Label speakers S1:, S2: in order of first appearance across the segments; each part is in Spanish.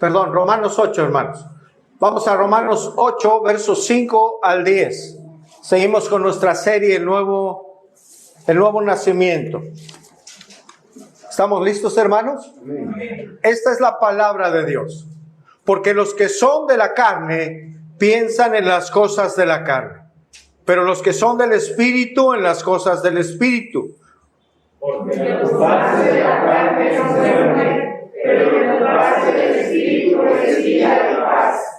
S1: Romanos 8, hermanos. Vamos a Romanos 8, versos 5 al 10. Seguimos con nuestra serie, el nuevo nacimiento. ¿Estamos listos, hermanos? Amén. Esta es la palabra de Dios. Porque los que son de la carne piensan en las cosas de la carne, pero los que son del Espíritu en las cosas del Espíritu.
S2: Porque los pasos de la carne son muerte, pero los pasos del Espíritu es vida y paz.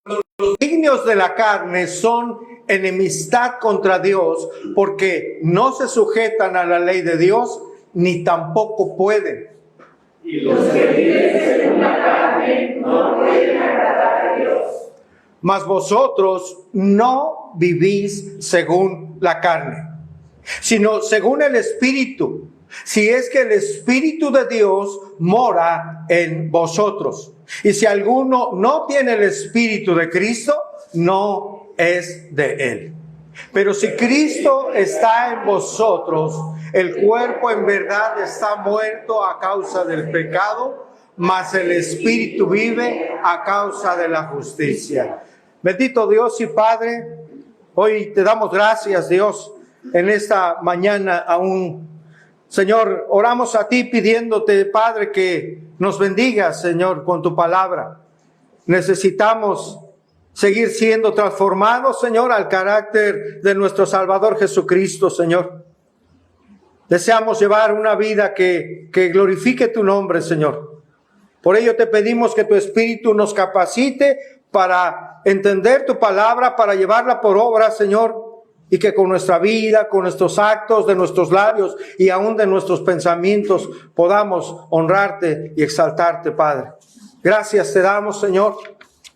S1: Los designios de la carne son enemistad contra Dios, porque no se sujetan a la ley de Dios, ni tampoco pueden.
S2: Y los que viven según la carne no pueden agradar a Dios.
S1: Mas vosotros no vivís según la carne, sino según el Espíritu, si es que el Espíritu de Dios mora en vosotros. Y si alguno no tiene el Espíritu de Cristo, no es de él. Pero si Cristo está en vosotros, el cuerpo en verdad está muerto a causa del pecado, mas el Espíritu vive a causa de la justicia. Bendito Dios y Padre, hoy te damos gracias, Dios, en esta mañana aún. Señor, oramos a ti pidiéndote, Padre, que nos bendigas, Señor, con tu palabra. Necesitamos seguir siendo transformados, Señor, al carácter de nuestro Salvador Jesucristo, Señor. Deseamos llevar una vida que glorifique tu nombre, Señor. Por ello te pedimos que tu Espíritu nos capacite para entender tu palabra, para llevarla por obra, Señor. Y que con nuestra vida, con nuestros actos, de nuestros labios y aún de nuestros pensamientos podamos honrarte y exaltarte, Padre. Gracias te damos, Señor,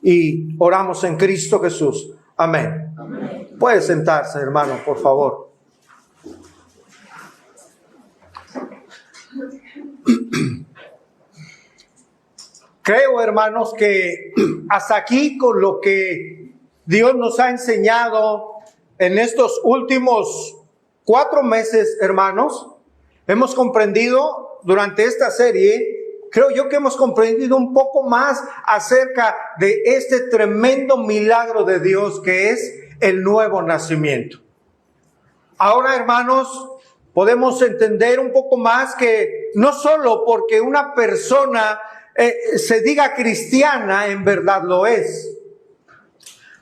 S1: y oramos en Cristo Jesús. Amén. Amén. Puede sentarse, hermano, por favor. Creo, hermanos, que hasta aquí con lo que Dios nos ha enseñado en estos últimos 4 meses, hermanos, hemos comprendido durante esta serie, creo yo que hemos comprendido un poco más acerca de este tremendo milagro de Dios que es el nuevo nacimiento. Ahora, hermanos, podemos entender un poco más que no solo porque una persona se diga cristiana, en verdad lo es.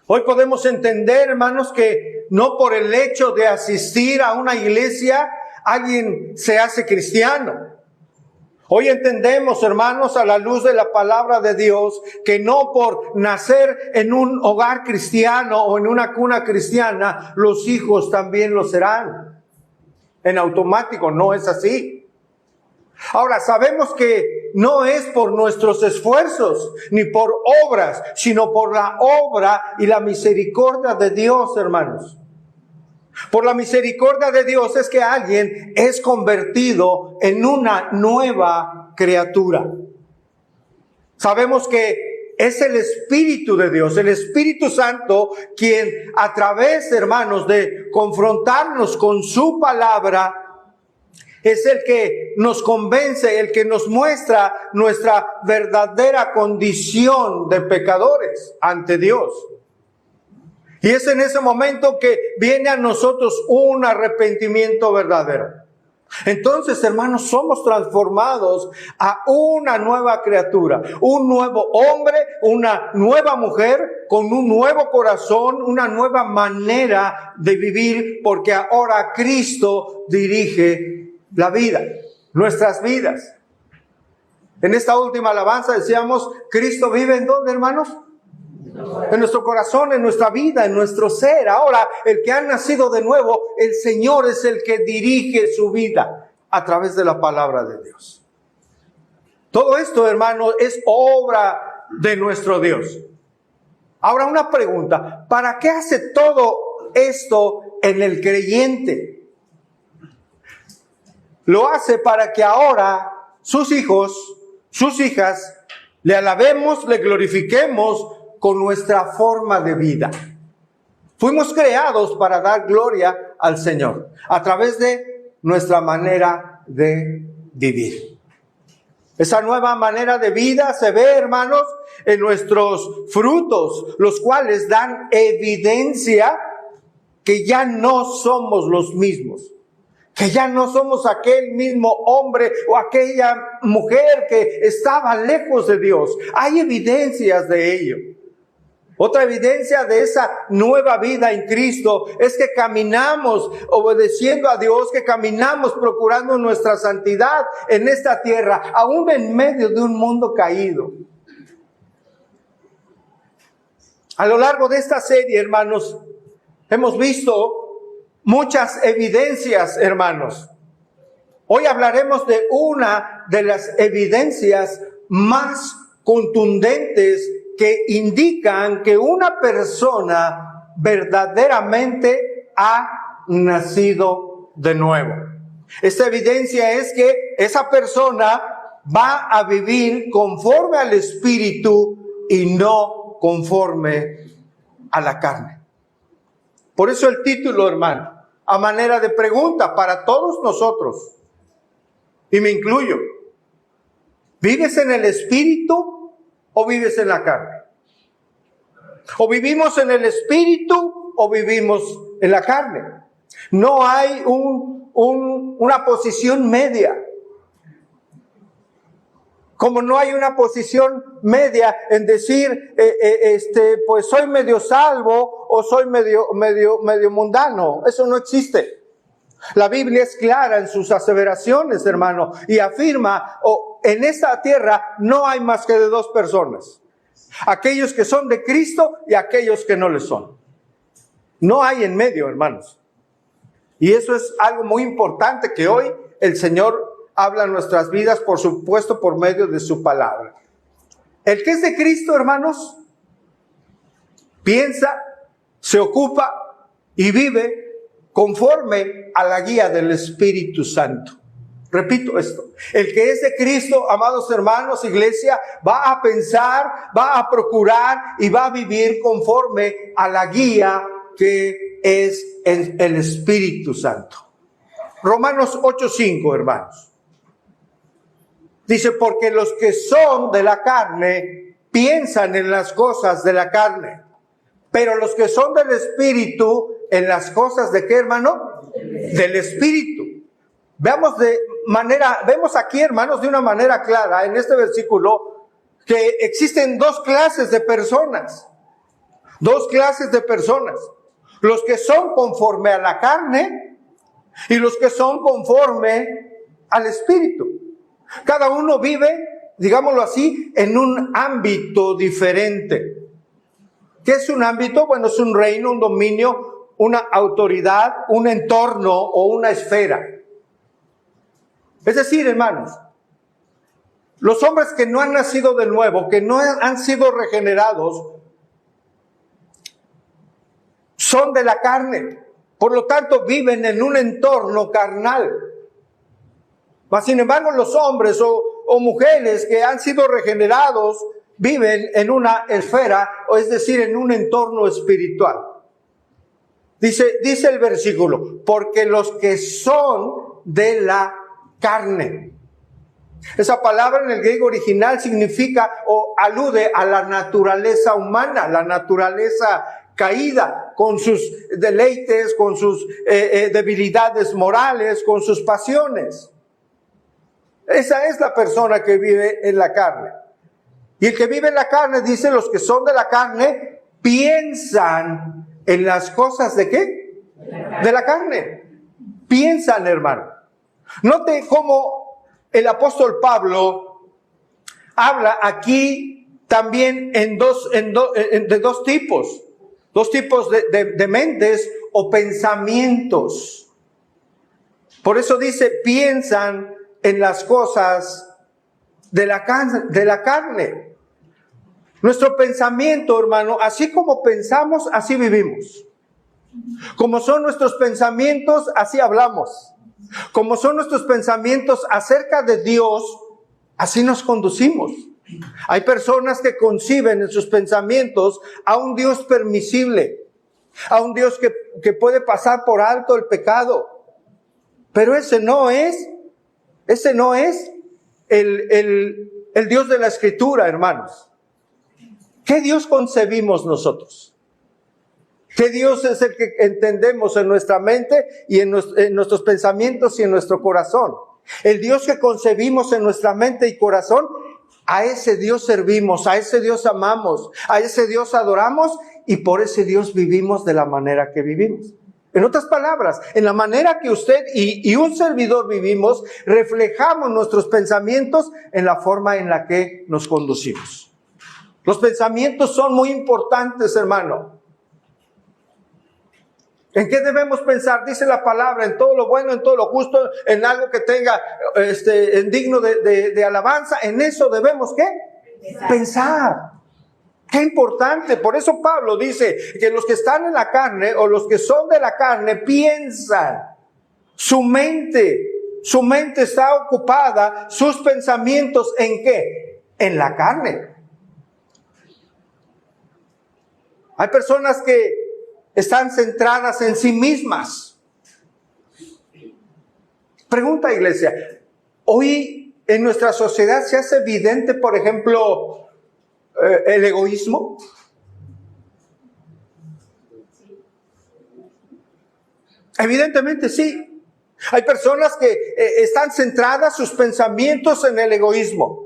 S1: Hoy podemos entender, hermanos, que no por el hecho de asistir a una iglesia, alguien se hace cristiano. Hoy entendemos, hermanos, a la luz de la palabra de Dios, que no por nacer en un hogar cristiano o en una cuna cristiana, los hijos también lo serán. En automático, no es así. Ahora, sabemos que no es por nuestros esfuerzos, ni por obras, sino por la obra y la misericordia de Dios, hermanos. Por la misericordia de Dios es que alguien es convertido en una nueva criatura. Sabemos que es el Espíritu de Dios, el Espíritu Santo, quien a través, hermanos, de confrontarnos con su palabra, es el que nos convence, el que nos muestra nuestra verdadera condición de pecadores ante Dios. Y es en ese momento que viene a nosotros un arrepentimiento verdadero. Entonces, hermanos, somos transformados a una nueva criatura, un nuevo hombre, una nueva mujer, con un nuevo corazón, una nueva manera de vivir, porque ahora Cristo dirige la vida, nuestras vidas. En esta última alabanza decíamos, Cristo vive ¿en dónde, hermanos? En nuestro corazón, en nuestra vida, en nuestro ser. Ahora, el que ha nacido de nuevo, el Señor es el que dirige su vida a través de la palabra de Dios. Todo esto, hermano, es obra de nuestro Dios. Ahora, una pregunta, ¿para qué hace todo esto en el creyente? Lo hace para que ahora sus hijos, sus hijas, le alabemos, le glorifiquemos con nuestra forma de vida. Fuimos creados para dar gloria al Señor a través de nuestra manera de vivir. Esa nueva manera de vida se ve, hermanos, en nuestros frutos, los cuales dan evidencia que ya no somos los mismos, que ya no somos aquel mismo hombre o aquella mujer que estaba lejos de Dios. Hay evidencias de ello. Otra evidencia de esa nueva vida en Cristo es que caminamos obedeciendo a Dios, que caminamos procurando nuestra santidad en esta tierra, aún en medio de un mundo caído. A lo largo de esta serie, hermanos, hemos visto muchas evidencias, hermanos. Hoy hablaremos de una de las evidencias más contundentes que indican que una persona verdaderamente ha nacido de nuevo. Esta evidencia es que esa persona va a vivir conforme al Espíritu y no conforme a la carne. Por eso el título, hermano, a manera de pregunta para todos nosotros, y me incluyo: ¿vives en el Espíritu o vives en la carne? ¿O vivimos en el Espíritu o vivimos en la carne? No hay una posición media. Como no hay una posición media en decir, pues soy medio salvo o soy medio mundano. Eso no existe. La Biblia es clara en sus aseveraciones, hermano, y afirma, en esta tierra no hay más que de dos personas: aquellos que son de Cristo y aquellos que no le son. No hay en medio, hermanos. Y eso es algo muy importante que hoy el Señor habla en nuestras vidas, por supuesto, por medio de su palabra. El que es de Cristo, hermanos, piensa, se ocupa y vive conforme a la guía del Espíritu Santo. Repito esto: el que es de Cristo, amados hermanos, iglesia, va a pensar, va a procurar y va a vivir conforme a la guía que es el Espíritu Santo. Romanos 8:5, hermanos. Dice: porque los que son de la carne piensan en las cosas de la carne, pero los que son del Espíritu en las cosas de ¿qué, hermano? Del Espíritu. Vemos aquí, hermanos, de una manera clara en este versículo que existen dos clases de personas. Dos clases de personas: los que son conforme a la carne y los que son conforme al Espíritu. Cada uno vive, digámoslo así, en un ámbito diferente. ¿Qué es un ámbito? Bueno, es un reino, un dominio, una autoridad, un entorno o una esfera. Es decir, hermanos, los hombres que no han nacido de nuevo, que no han sido regenerados, son de la carne. Por lo tanto, viven en un entorno carnal. Mas, sin embargo, los hombres o mujeres que han sido regenerados viven en una esfera, o es decir, en un entorno espiritual. Dice el versículo: porque los que son de la carne. Esa palabra en el griego original significa o alude a la naturaleza humana, la naturaleza caída, con sus deleites, con sus debilidades morales, con sus pasiones. Esa es la persona que vive en la carne. Y el que vive en la carne, dice, los que son de la carne piensan en las cosas ¿de qué? De la carne. Piensan, hermano. Note cómo el apóstol Pablo habla aquí también de dos tipos de mentes o pensamientos. Por eso dice, piensan en las cosas de la carne. Nuestro pensamiento, hermano, así como pensamos, así vivimos. Como son nuestros pensamientos, así hablamos. Como son nuestros pensamientos acerca de Dios, así nos conducimos. Hay personas que conciben en sus pensamientos a un Dios permisible, a un Dios que puede pasar por alto el pecado. Pero ese no es el Dios de la Escritura, hermanos? ¿Qué Dios concebimos nosotros? ¿Qué Dios es el que entendemos en nuestra mente y en nuestros pensamientos y en nuestro corazón? El Dios que concebimos en nuestra mente y corazón, a ese Dios servimos, a ese Dios amamos, a ese Dios adoramos y por ese Dios vivimos de la manera que vivimos. En otras palabras, en la manera que usted y un servidor vivimos, reflejamos nuestros pensamientos en la forma en la que nos conducimos. Los pensamientos son muy importantes, hermano. ¿En qué debemos pensar? Dice la palabra, en todo lo bueno, en todo lo justo, en algo que tenga en digno de alabanza. En eso debemos, ¿qué? Pensar. Qué importante. Por eso Pablo dice que los que están en la carne o los que son de la carne piensan. Su mente está ocupada, sus pensamientos ¿en qué? En la carne. Hay personas que están centradas en sí mismas. Pregunta, iglesia, hoy en nuestra sociedad se hace evidente, por ejemplo, el egoísmo. Evidentemente sí. Hay personas que están centradas sus pensamientos en el egoísmo.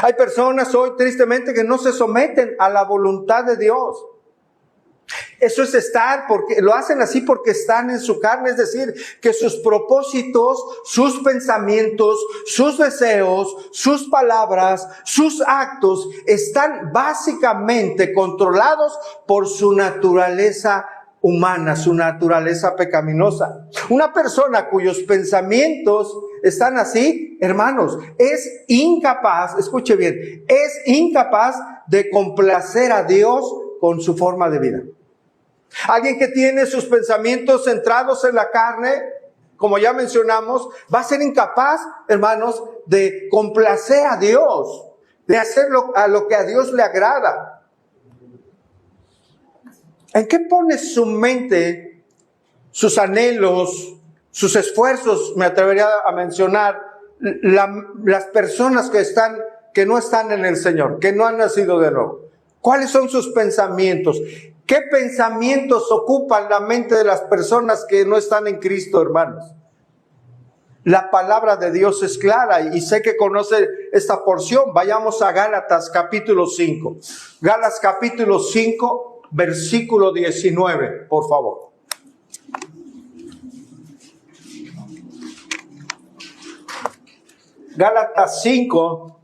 S1: Hay personas hoy tristemente que no se someten a la voluntad de Dios. Eso es porque lo hacen así porque están en su carne, es decir, que sus propósitos, sus pensamientos, sus deseos, sus palabras, sus actos están básicamente controlados por su naturaleza humana, su naturaleza pecaminosa. Una persona cuyos pensamientos están así, hermanos, es incapaz, escuche bien, es incapaz de complacer a Dios con su forma de vida. Alguien que tiene sus pensamientos centrados en la carne, como ya mencionamos, va a ser incapaz, hermanos, de complacer a Dios, de hacerlo a lo que a Dios le agrada. ¿En qué pone su mente, sus anhelos, sus esfuerzos? Me atrevería a mencionar las personas que no están en el Señor, que no han nacido de nuevo. ¿Cuáles son sus pensamientos? ¿Qué pensamientos ocupan la mente de las personas que no están en Cristo, hermanos? La palabra de Dios es clara y sé que conoce esta porción. Vayamos a Gálatas capítulo 5. Gálatas capítulo 5, versículo 19, por favor. Gálatas 5,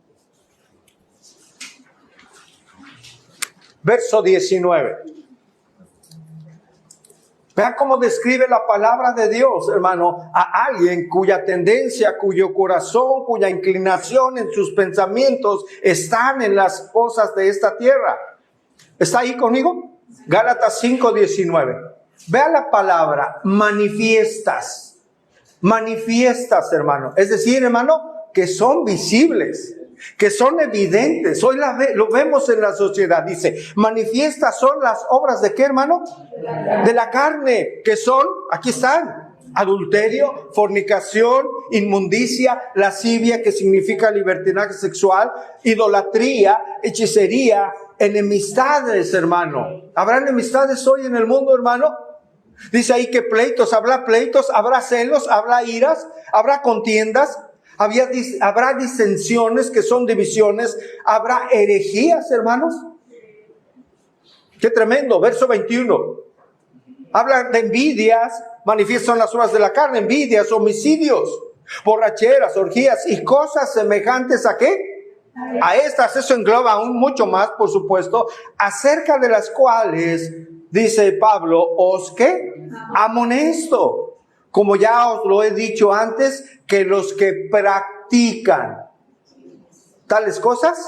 S1: verso 19. Vean cómo describe la palabra de Dios, hermano, a alguien cuya tendencia, cuyo corazón, cuya inclinación en sus pensamientos están en las cosas de esta tierra. ¿Está ahí conmigo? Gálatas 5:19. Vea la palabra, manifiestas. Manifiestas, hermano. Es decir, hermano, que son visibles, que son evidentes. Hoy lo vemos en la sociedad. Dice, manifiestas son las obras ¿de qué, hermano? De la carne, que son, aquí están, adulterio, fornicación, inmundicia, lascivia, que significa libertinaje sexual, idolatría, hechicería, enemistades, hermano. ¿Habrá enemistades hoy en el mundo, hermano? Dice ahí que pleitos, habrá celos, habrá iras, habrá contiendas. Habrá disensiones que son divisiones, habrá herejías, hermanos. Qué tremendo, verso 21. Habla de envidias, manifiestan las obras de la carne, envidias, homicidios, borracheras, orgías y cosas semejantes ¿a qué? A estas. Eso engloba aún mucho más, por supuesto, acerca de las cuales, dice Pablo, os ¿qué? Amonesto. Como ya os lo he dicho antes, que los que practican tales cosas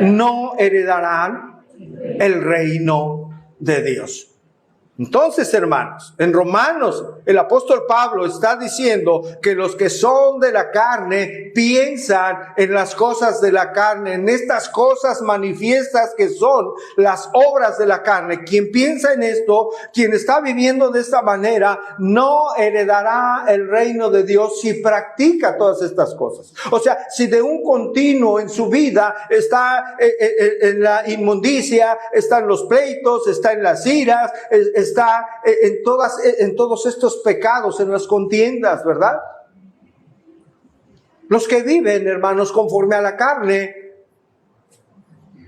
S1: no heredarán el reino de Dios. Entonces, hermanos, en Romanos, el apóstol Pablo está diciendo que los que son de la carne piensan en las cosas de la carne, en estas cosas manifiestas que son las obras de la carne. Quien piensa en esto, quien está viviendo de esta manera, no heredará el reino de Dios si practica todas estas cosas. O sea, si de un continuo en su vida está en la inmundicia, está en los pleitos, está en las iras, está en todos estos pecados, en las contiendas, ¿verdad? Los que viven, hermanos, conforme a la carne,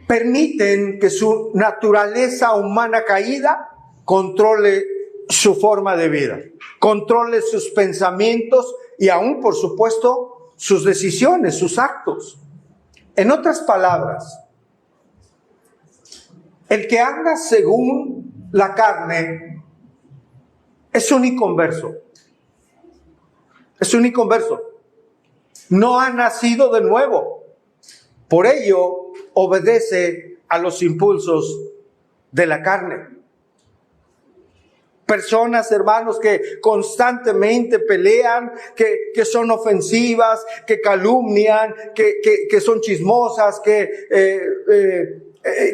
S1: permiten que su naturaleza humana caída controle su forma de vida, controle sus pensamientos y aún, por supuesto, sus decisiones, sus actos. En otras palabras, el que anda según la carne es un inconverso. Es un inconverso. No ha nacido de nuevo. Por ello, obedece a los impulsos de la carne. Personas, hermanos, que constantemente pelean, que son ofensivas, que calumnian, que son chismosas, que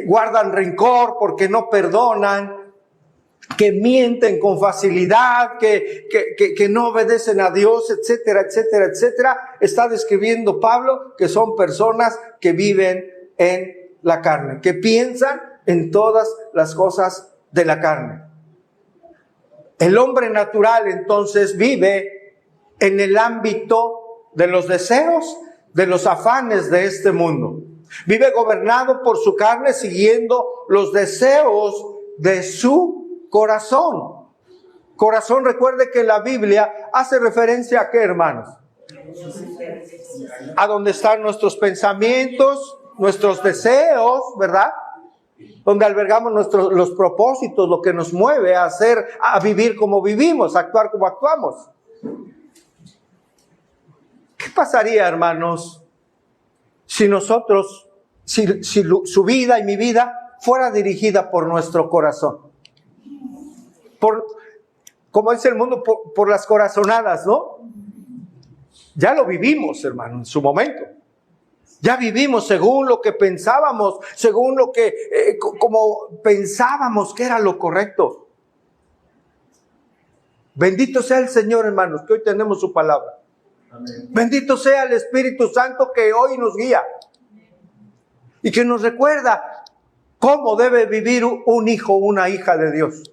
S1: guardan rencor porque no perdonan, que mienten con facilidad, que no obedecen a Dios, etcétera, etcétera, etcétera. Está describiendo Pablo que son personas que viven en la carne, que piensan en todas las cosas de la carne. El hombre natural entonces vive en el ámbito de los deseos, de los afanes de este mundo. Vive gobernado por su carne, siguiendo los deseos de su corazón. Corazón, recuerde que la Biblia hace referencia a ¿qué, hermanos? A donde están nuestros pensamientos, nuestros deseos, ¿verdad? Donde albergamos los propósitos, lo que nos mueve a hacer, a vivir como vivimos, a actuar como actuamos. ¿Qué pasaría, hermanos, si nosotros, si su vida y mi vida fuera dirigida por nuestro corazón? Como dice el mundo, por las corazonadas, ¿no? Ya lo vivimos, hermano, en su momento. Ya vivimos según lo que pensábamos, según lo que, como pensábamos que era lo correcto. Bendito sea el Señor, hermanos, que hoy tenemos su palabra. Amén. Bendito sea el Espíritu Santo que hoy nos guía y que nos recuerda cómo debe vivir un hijo o una hija de Dios.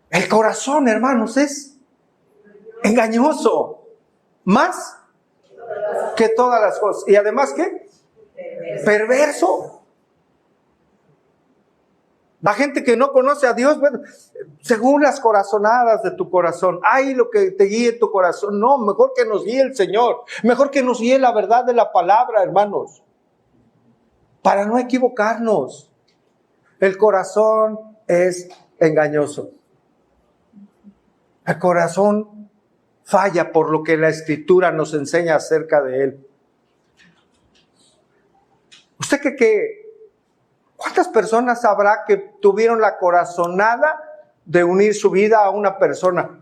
S1: El corazón, hermanos, es engañoso. Más que todas las cosas. Y además, ¿qué? Perverso. La gente que no conoce a Dios, bueno, según las corazonadas de tu corazón, hay lo que te guíe tu corazón. No, mejor que nos guíe el Señor. Mejor que nos guíe la verdad de la palabra, hermanos. Para no equivocarnos. El corazón es engañoso. El corazón falla por lo que la Escritura nos enseña acerca de él. ¿Usted qué? ¿Cuántas personas habrá que tuvieron la corazonada de unir su vida a una persona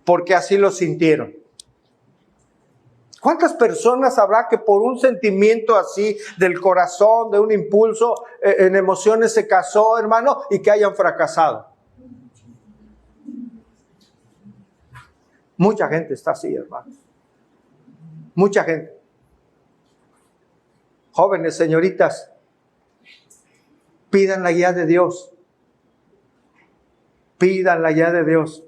S1: porque así lo sintieron? ¿Cuántas personas habrá que por un sentimiento así del corazón, de un impulso en emociones se casó, hermano, y que hayan fracasado? Mucha gente está así, hermano. Mucha gente. Jóvenes, señoritas, pidan la guía de Dios. Pidan la guía de Dios.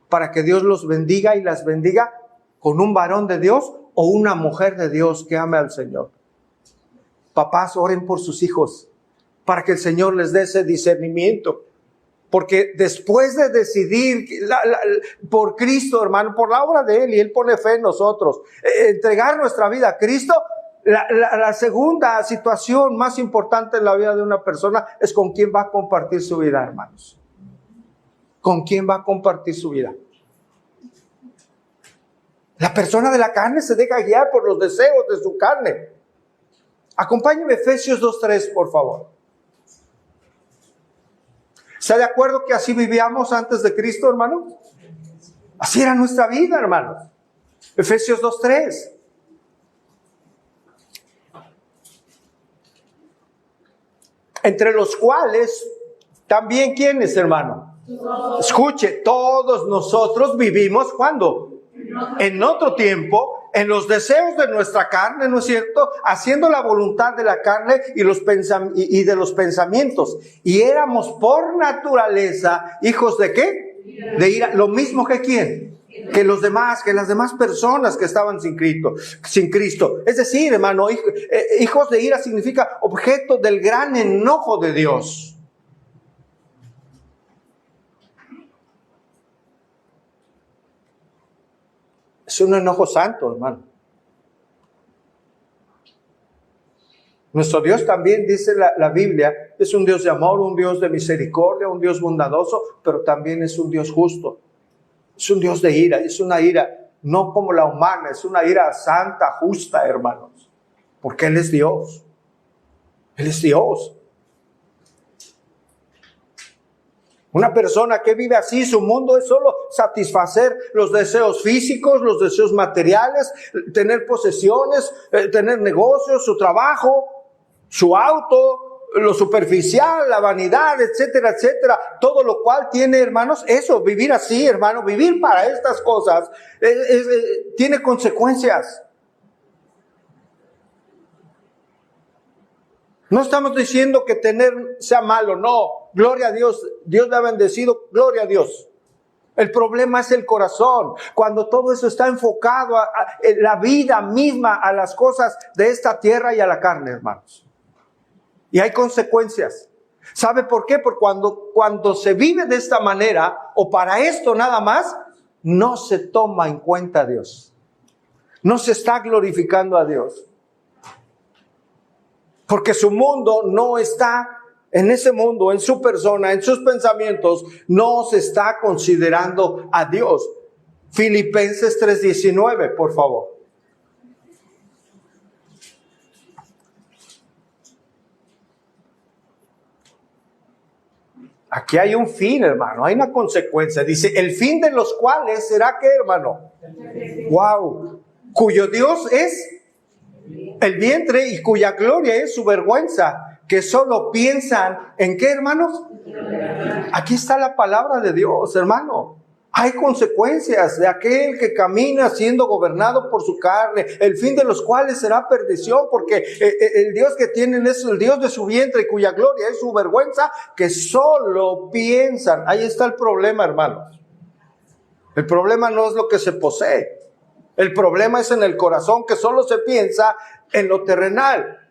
S1: Para que Dios los bendiga y las bendiga con un varón de Dios o una mujer de Dios que ame al Señor. Papás, oren por sus hijos para que el Señor les dé ese discernimiento. Porque después de decidir por Cristo, hermano, por la obra de Él, y Él pone fe en nosotros, entregar nuestra vida a Cristo, la segunda situación más importante en la vida de una persona es con quién va a compartir su vida, hermanos. ¿Con quién va a compartir su vida? La persona de la carne se deja guiar por los deseos de su carne. Acompáñeme Efesios 2:3, por favor. ¿Está de acuerdo que así vivíamos antes de Cristo, hermano? Así era nuestra vida, hermanos. Efesios 2:3. Entre los cuales también, ¿quiénes, hermano? Escuche, todos nosotros vivimos, ¿cuándo? En otro tiempo, en los deseos de nuestra carne, ¿no es cierto? Haciendo la voluntad de la carne y de los pensamientos. Y éramos por naturaleza hijos de ¿qué? De ira. Lo mismo que ¿quién? Que los demás, que las demás personas que estaban sin Cristo. Es decir, hermano, hijos de ira significa objeto del gran enojo de Dios. Es un enojo santo, hermano. Nuestro Dios también, dice la Biblia, es un Dios de amor, un Dios de misericordia, un Dios bondadoso, pero también es un Dios justo. Es un Dios de ira, es una ira no como la humana, es una ira santa, justa, hermanos. Porque Él es Dios. Él es Dios. Una persona que vive así, su mundo es solo satisfacer los deseos físicos, los deseos materiales, tener posesiones, tener negocios, su trabajo, su auto, lo superficial, la vanidad, etcétera, etcétera. Todo lo cual tiene, hermanos, eso, vivir así, hermano, vivir para estas cosas, tiene consecuencias. No estamos diciendo que tener sea malo, no. Gloria a Dios, Dios le ha bendecido, gloria a Dios. El problema es el corazón. Cuando todo eso está enfocado a la vida misma, a las cosas de esta tierra y a la carne, hermanos. Y hay consecuencias. ¿Sabe por qué? Porque cuando se vive de esta manera, o para esto nada más, no se toma en cuenta a Dios. No se está glorificando a Dios. Porque su mundo no está en ese mundo, en su persona, en sus pensamientos, no se está considerando a Dios. Filipenses 3:19, por favor. Aquí hay un fin, hermano, hay una consecuencia. Dice, el fin de los cuales será ¿qué, hermano? Wow. Cuyo Dios es el vientre y cuya gloria es su vergüenza, que solo piensan en ¿qué, hermanos? Aquí está la palabra de Dios, hermano. Hay consecuencias de aquel que camina siendo gobernado por su carne, el fin de los cuales será perdición, porque el Dios que tienen es el Dios de su vientre y cuya gloria es su vergüenza, que solo piensan. Ahí está el problema, hermanos. El problema no es lo que se posee. El problema es en el corazón, que solo se piensa en lo terrenal.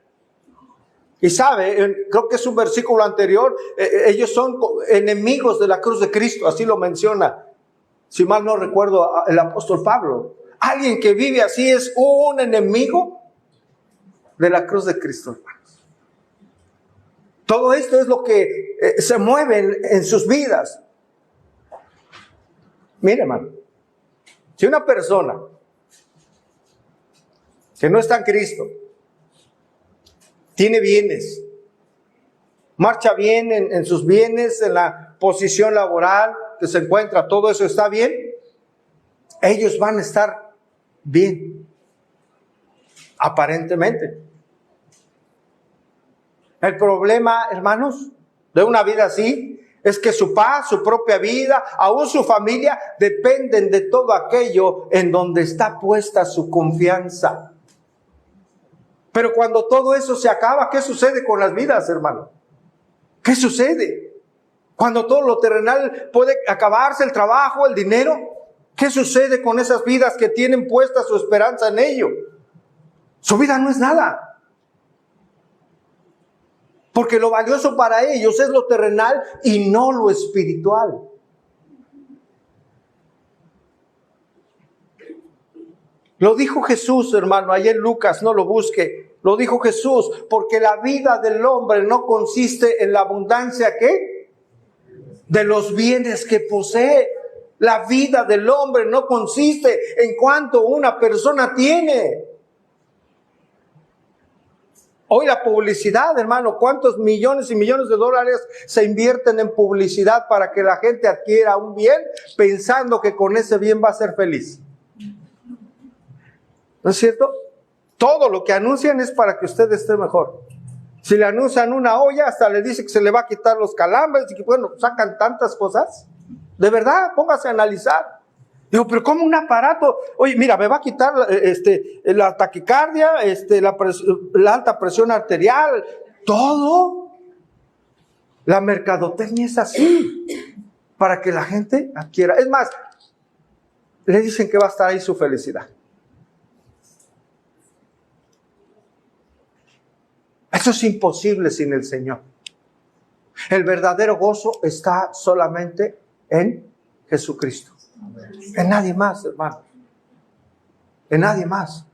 S1: Y sabe, creo que es un versículo anterior, ellos son enemigos de la cruz de Cristo, así lo menciona, si mal no recuerdo, el apóstol Pablo. Alguien que vive así es un enemigo de la cruz de Cristo, hermanos. Todo esto es lo que se mueve en sus vidas. Mire, hermano, si una persona que no está en Cristo tiene bienes, marcha bien en sus bienes, en la posición laboral que se encuentra, todo eso está bien, ellos van a estar bien, aparentemente. El problema, hermanos, de una vida así, es que su paz, su propia vida, aún su familia, dependen de todo aquello en donde está puesta su confianza. Pero cuando todo eso se acaba, ¿qué sucede con las vidas, hermano? ¿Qué sucede? Cuando todo lo terrenal puede acabarse, el trabajo, el dinero, ¿qué sucede con esas vidas que tienen puesta su esperanza en ello? Su vida no es nada. Porque lo valioso para ellos es lo terrenal y no lo espiritual. Lo dijo Jesús, hermano, allá en Lucas, no lo busque. Lo dijo Jesús, porque la vida del hombre no consiste en la abundancia, ¿qué? De los bienes que posee. La vida del hombre no consiste en cuánto una persona tiene. Hoy la publicidad, hermano, ¿cuántos millones y millones de dólares se invierten en publicidad para que la gente adquiera un bien pensando que con ese bien va a ser feliz? ¿No es cierto? Todo lo que anuncian es para que usted esté mejor. Si le anuncian una olla, hasta le dice que se le va a quitar los calambres y que, bueno, sacan tantas cosas. De verdad, póngase a analizar. Digo, pero ¿cómo un aparato? Oye, mira, me va a quitar la taquicardia, la alta presión arterial, todo. La mercadotecnia es así, para que la gente adquiera. Es más, le dicen que va a estar ahí su felicidad. Eso es imposible sin el Señor. El verdadero gozo está solamente en Jesucristo. En nadie más, hermano. En nadie más.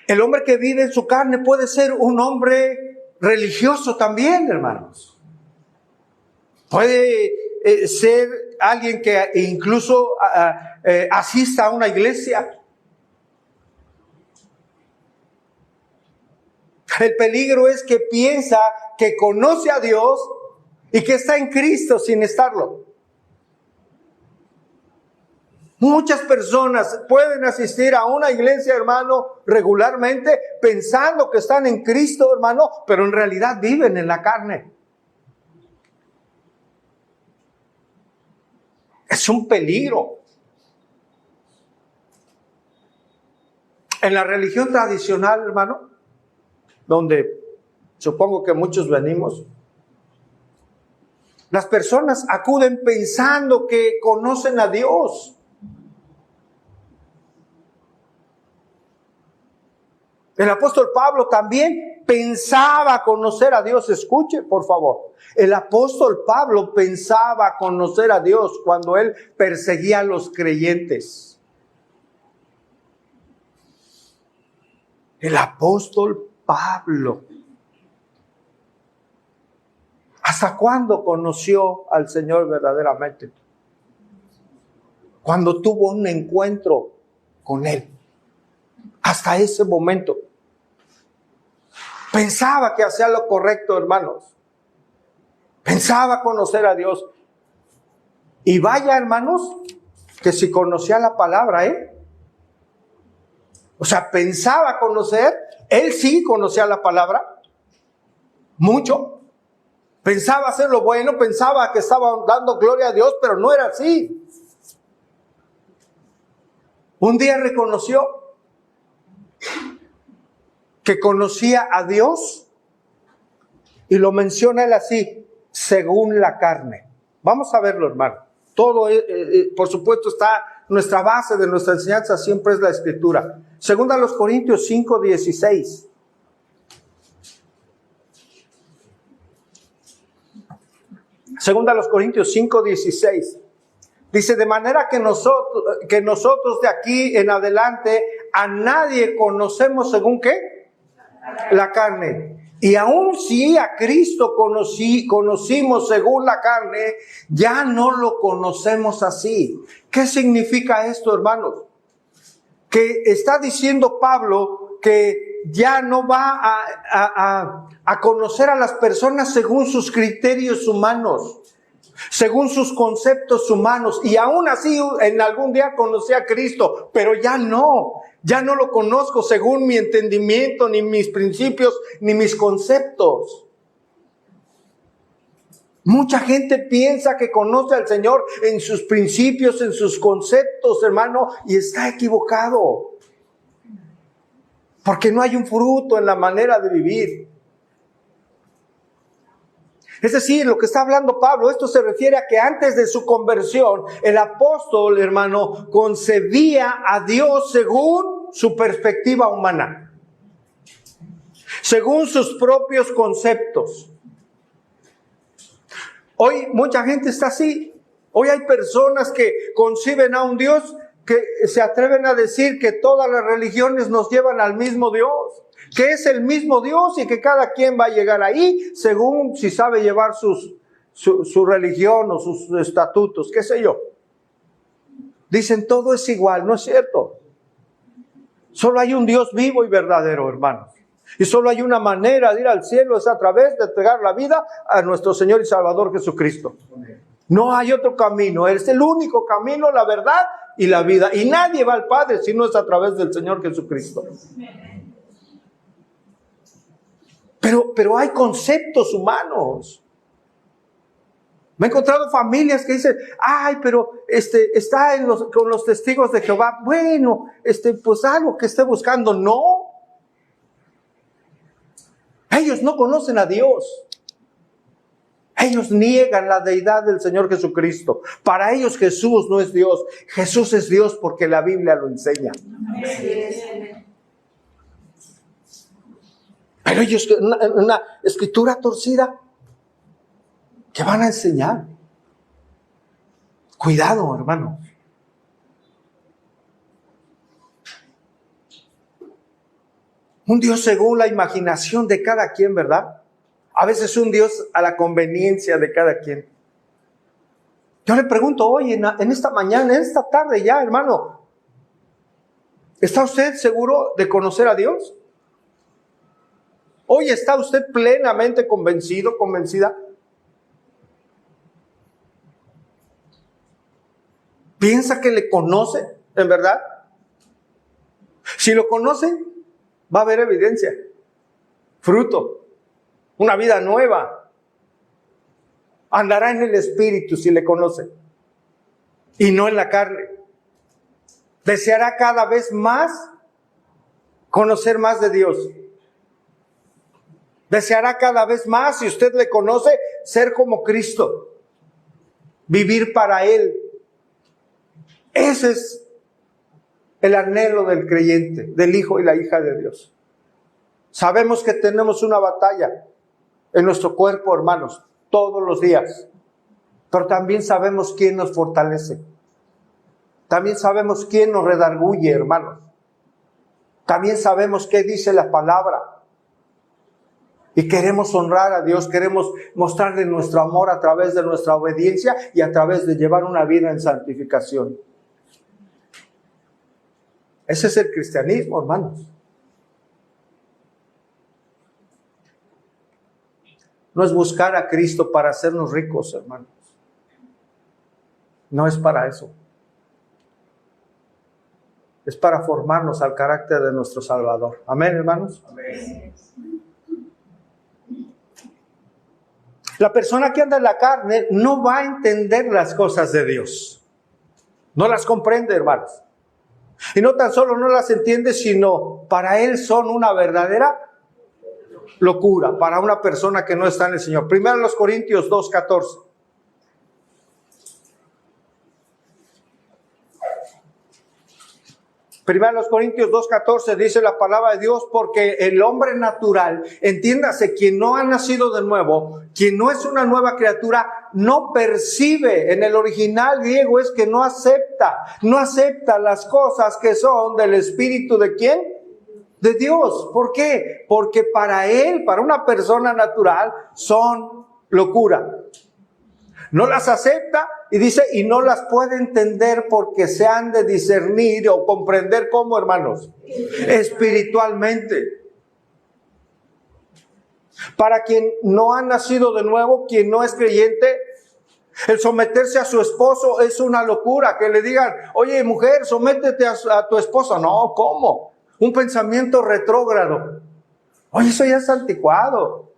S1: El hombre que vive en su carne puede ser un hombre religioso también, hermanos. Puede ser alguien que incluso asista a una iglesia. El peligro es que piensa que conoce a Dios y que está en Cristo sin estarlo. Muchas personas pueden asistir a una iglesia, hermano, regularmente pensando que están en Cristo, hermano, pero en realidad viven en la carne. Es un peligro. En la religión tradicional, hermano, donde supongo que muchos venimos, las personas acuden pensando que conocen a Dios. El apóstol Pablo también pensaba conocer a Dios. Escuche, por favor. El apóstol Pablo pensaba conocer a Dios cuando él perseguía a los creyentes. El apóstol Pablo. ¿Hasta cuándo conoció al Señor verdaderamente? Cuando tuvo un encuentro con Él. Hasta ese momento. Pensaba que hacía lo correcto, hermanos. Pensaba conocer a Dios. Y vaya, hermanos, que si conocía la palabra, O sea, pensaba conocer. Él sí conocía la palabra. Mucho. Pensaba hacer lo bueno, pensaba que estaba dando gloria a Dios, pero no era así. Un día reconoció que conocía a Dios y lo menciona él así, según la carne. Vamos a verlo, hermano. Todo, por supuesto, está nuestra base de nuestra enseñanza, siempre es la Escritura. Segunda a los Corintios 5:16. Segunda a los Corintios 5:16. Dice, de manera que nosotros de aquí en adelante a nadie conocemos según ¿qué? La carne. Y aun si a Cristo conocimos según la carne, ya no lo conocemos así. ¿Qué significa esto, hermanos? Que está diciendo Pablo que ya no va a conocer a las personas según sus criterios humanos, según sus conceptos humanos, y aún así en algún día conocí a Cristo, pero ya no lo conozco según mi entendimiento, ni mis principios, ni mis conceptos. Mucha gente piensa que conoce al Señor en sus principios, en sus conceptos, hermano, y está equivocado. Porque no hay un fruto en la manera de vivir. Es decir, lo que está hablando Pablo, esto se refiere a que antes de su conversión, el apóstol, hermano, concebía a Dios según su perspectiva humana, según sus propios conceptos. Hoy mucha gente está así. Hoy hay personas que conciben a un Dios que se atreven a decir que todas las religiones nos llevan al mismo Dios, que es el mismo Dios y que cada quien va a llegar ahí según si sabe llevar su religión o sus estatutos, qué sé yo. Dicen todo es igual, no es cierto. Solo hay un Dios vivo y verdadero, hermanos. Y solo hay una manera de ir al cielo, es a través de entregar la vida a nuestro Señor y Salvador Jesucristo. No hay otro camino, es el único camino, la verdad y la vida. Y nadie va al Padre si no es a través del Señor Jesucristo. Pero hay conceptos humanos. Me he encontrado familias que dicen, ay, pero está con los testigos de Jehová. Bueno, pues algo que esté buscando. No. Ellos no conocen a Dios. Ellos niegan la deidad del Señor Jesucristo. Para ellos Jesús no es Dios. Jesús es Dios porque la Biblia lo enseña. Pero ellos, una escritura torcida, ¿qué van a enseñar? Cuidado, hermano. Un Dios según la imaginación de cada quien, ¿verdad? A veces un Dios a la conveniencia de cada quien. Yo le pregunto hoy, en esta mañana, en esta tarde ya, hermano, ¿está usted seguro de conocer a Dios? Hoy, ¿está usted plenamente convencido, convencida? ¿Piensa que le conoce, en verdad? Si lo conoce, va a haber evidencia, fruto, una vida nueva. Andará en el Espíritu si le conoce y no en la carne. Deseará cada vez más conocer más de Dios. Deseará cada vez más, si usted le conoce, ser como Cristo, vivir para Él. Ese es el anhelo del creyente, del hijo y la hija de Dios. Sabemos que tenemos una batalla en nuestro cuerpo, hermanos, todos los días. Pero también sabemos quién nos fortalece. También sabemos quién nos redarguye, hermanos. También sabemos qué dice la palabra. Y queremos honrar a Dios, queremos mostrarle nuestro amor a través de nuestra obediencia y a través de llevar una vida en santificación. Ese es el cristianismo, hermanos. No es buscar a Cristo para hacernos ricos, hermanos. No es para eso. Es para formarnos al carácter de nuestro Salvador. Amén, hermanos. Amén. La persona que anda en la carne no va a entender las cosas de Dios. No las comprende, hermanos. Y no tan solo no las entiende, sino para él son una verdadera locura para una persona que no está en el Señor. Primero los Corintios 2:14. Primero los Corintios 2:14 dice la palabra de Dios, porque el hombre natural, entiéndase, quien no ha nacido de nuevo, quien no es una nueva criatura, no percibe. En el original griego es que no acepta las cosas que son del Espíritu ¿de quién? De Dios. ¿Por qué? Porque para él, para una persona natural, son locura. No las acepta y dice, y no las puede entender porque se han de discernir o comprender ¿cómo, hermanos? Espiritualmente. Para quien no ha nacido de nuevo, quien no es creyente, el someterse a su esposo es una locura. Que le digan, oye mujer, sométete a tu esposo. No, ¿cómo? Un pensamiento retrógrado. Oye, eso ya es anticuado.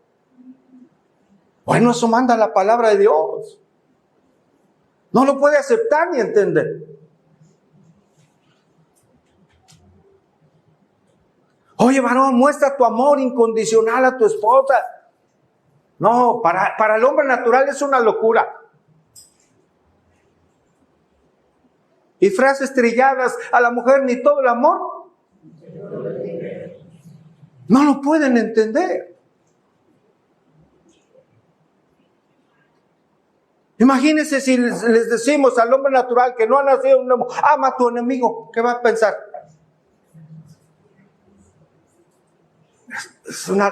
S1: Bueno, eso manda la palabra de Dios. No lo puede aceptar ni entender. Oye, varón, muestra tu amor incondicional a tu esposa. No, para el hombre natural es una locura. Y frases trilladas, a la mujer ni todo el amor. No lo pueden entender. Imagínense si les decimos al hombre natural que no ha nacido un nuevo, ama a tu enemigo, ¿qué va a pensar?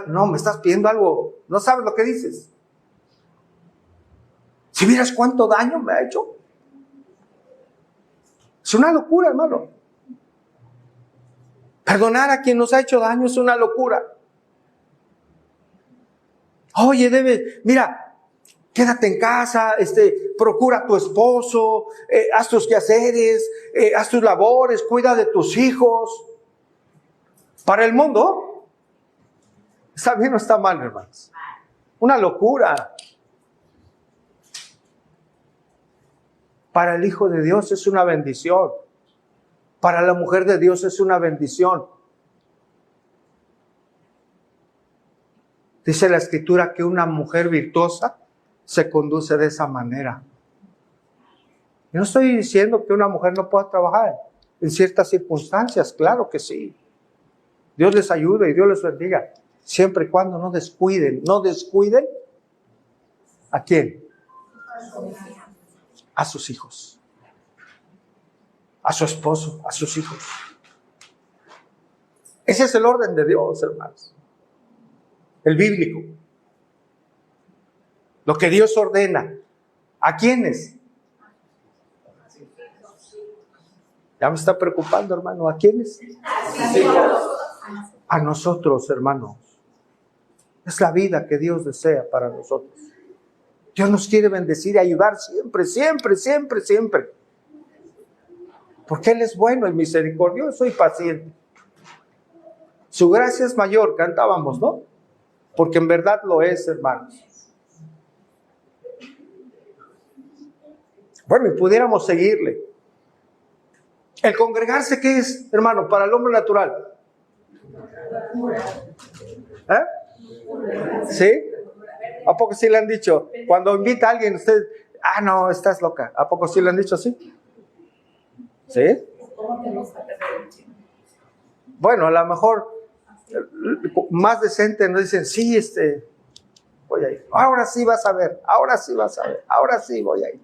S1: No, me estás pidiendo algo, no sabes lo que dices. Si vieras cuánto daño me ha hecho. Es una locura, hermano. Perdonar a quien nos ha hecho daño es una locura. Oye, mira, quédate en casa, procura a tu esposo, haz tus quehaceres, haz tus labores, cuida de tus hijos. Para el mundo, ¿está bien o está mal, hermanos? Una locura. Para el Hijo de Dios es una bendición. Para la mujer de Dios es una bendición. Dice la Escritura que una mujer virtuosa se conduce de esa manera. Yo no estoy diciendo que una mujer no pueda trabajar en ciertas circunstancias, claro que sí. Dios les ayude y Dios les bendiga, siempre y cuando no descuiden. ¿A quién? A sus hijos, a su esposo, a sus hijos. Ese es el orden de Dios, hermanos. El bíblico. Lo que Dios ordena. ¿A quiénes? Ya me está preocupando, hermano. ¿A quiénes? A nosotros, hermanos. Es la vida que Dios desea para nosotros. Dios nos quiere bendecir y ayudar siempre. Porque Él es bueno y misericordioso y paciente. Su gracia es mayor, cantábamos, ¿no? Porque en verdad lo es, hermanos. Bueno, y pudiéramos seguirle. El congregarse, ¿qué es, hermano, para el hombre natural? ¿Sí? ¿A poco sí le han dicho? Cuando invita a alguien, usted, no, estás loca. ¿A poco sí le han dicho así? ¿Sí? Bueno, a lo mejor más decente nos dicen, sí, voy a ir. Ahora sí vas a ver, ahora sí voy a ir.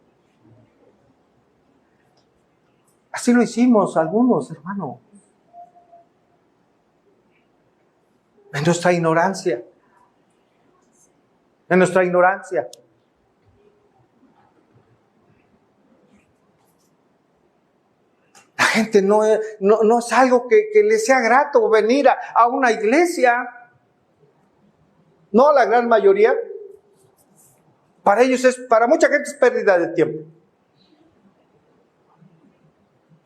S1: Así lo hicimos algunos, hermano. En nuestra ignorancia. La gente no es algo que le sea grato venir a una iglesia. No a la gran mayoría. Para ellos para mucha gente es pérdida de tiempo.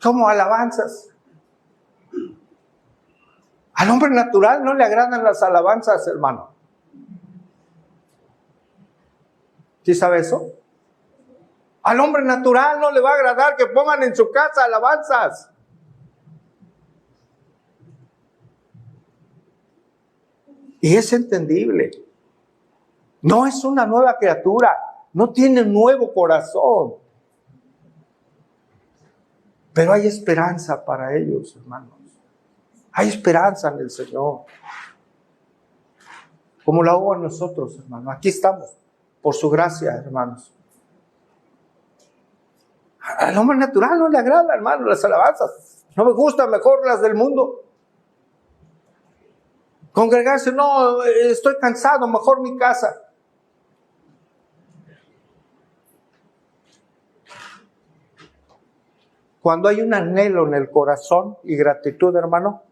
S1: Como alabanzas. Al hombre natural no le agradan las alabanzas, hermano. ¿Sí sabe eso? Al hombre natural no le va a agradar que pongan en su casa alabanzas. Y es entendible. No es una nueva criatura. No tiene un nuevo corazón. Pero hay esperanza para ellos, hermanos. Hay esperanza en el Señor. Como la hubo en nosotros, hermanos. Aquí estamos. Por su gracia, hermanos. Al hombre natural no le agrada, hermano, las alabanzas. No me gustan, mejor las del mundo. Congregarse, no, estoy cansado, mejor mi casa. Cuando hay un anhelo en el corazón y gratitud, hermano,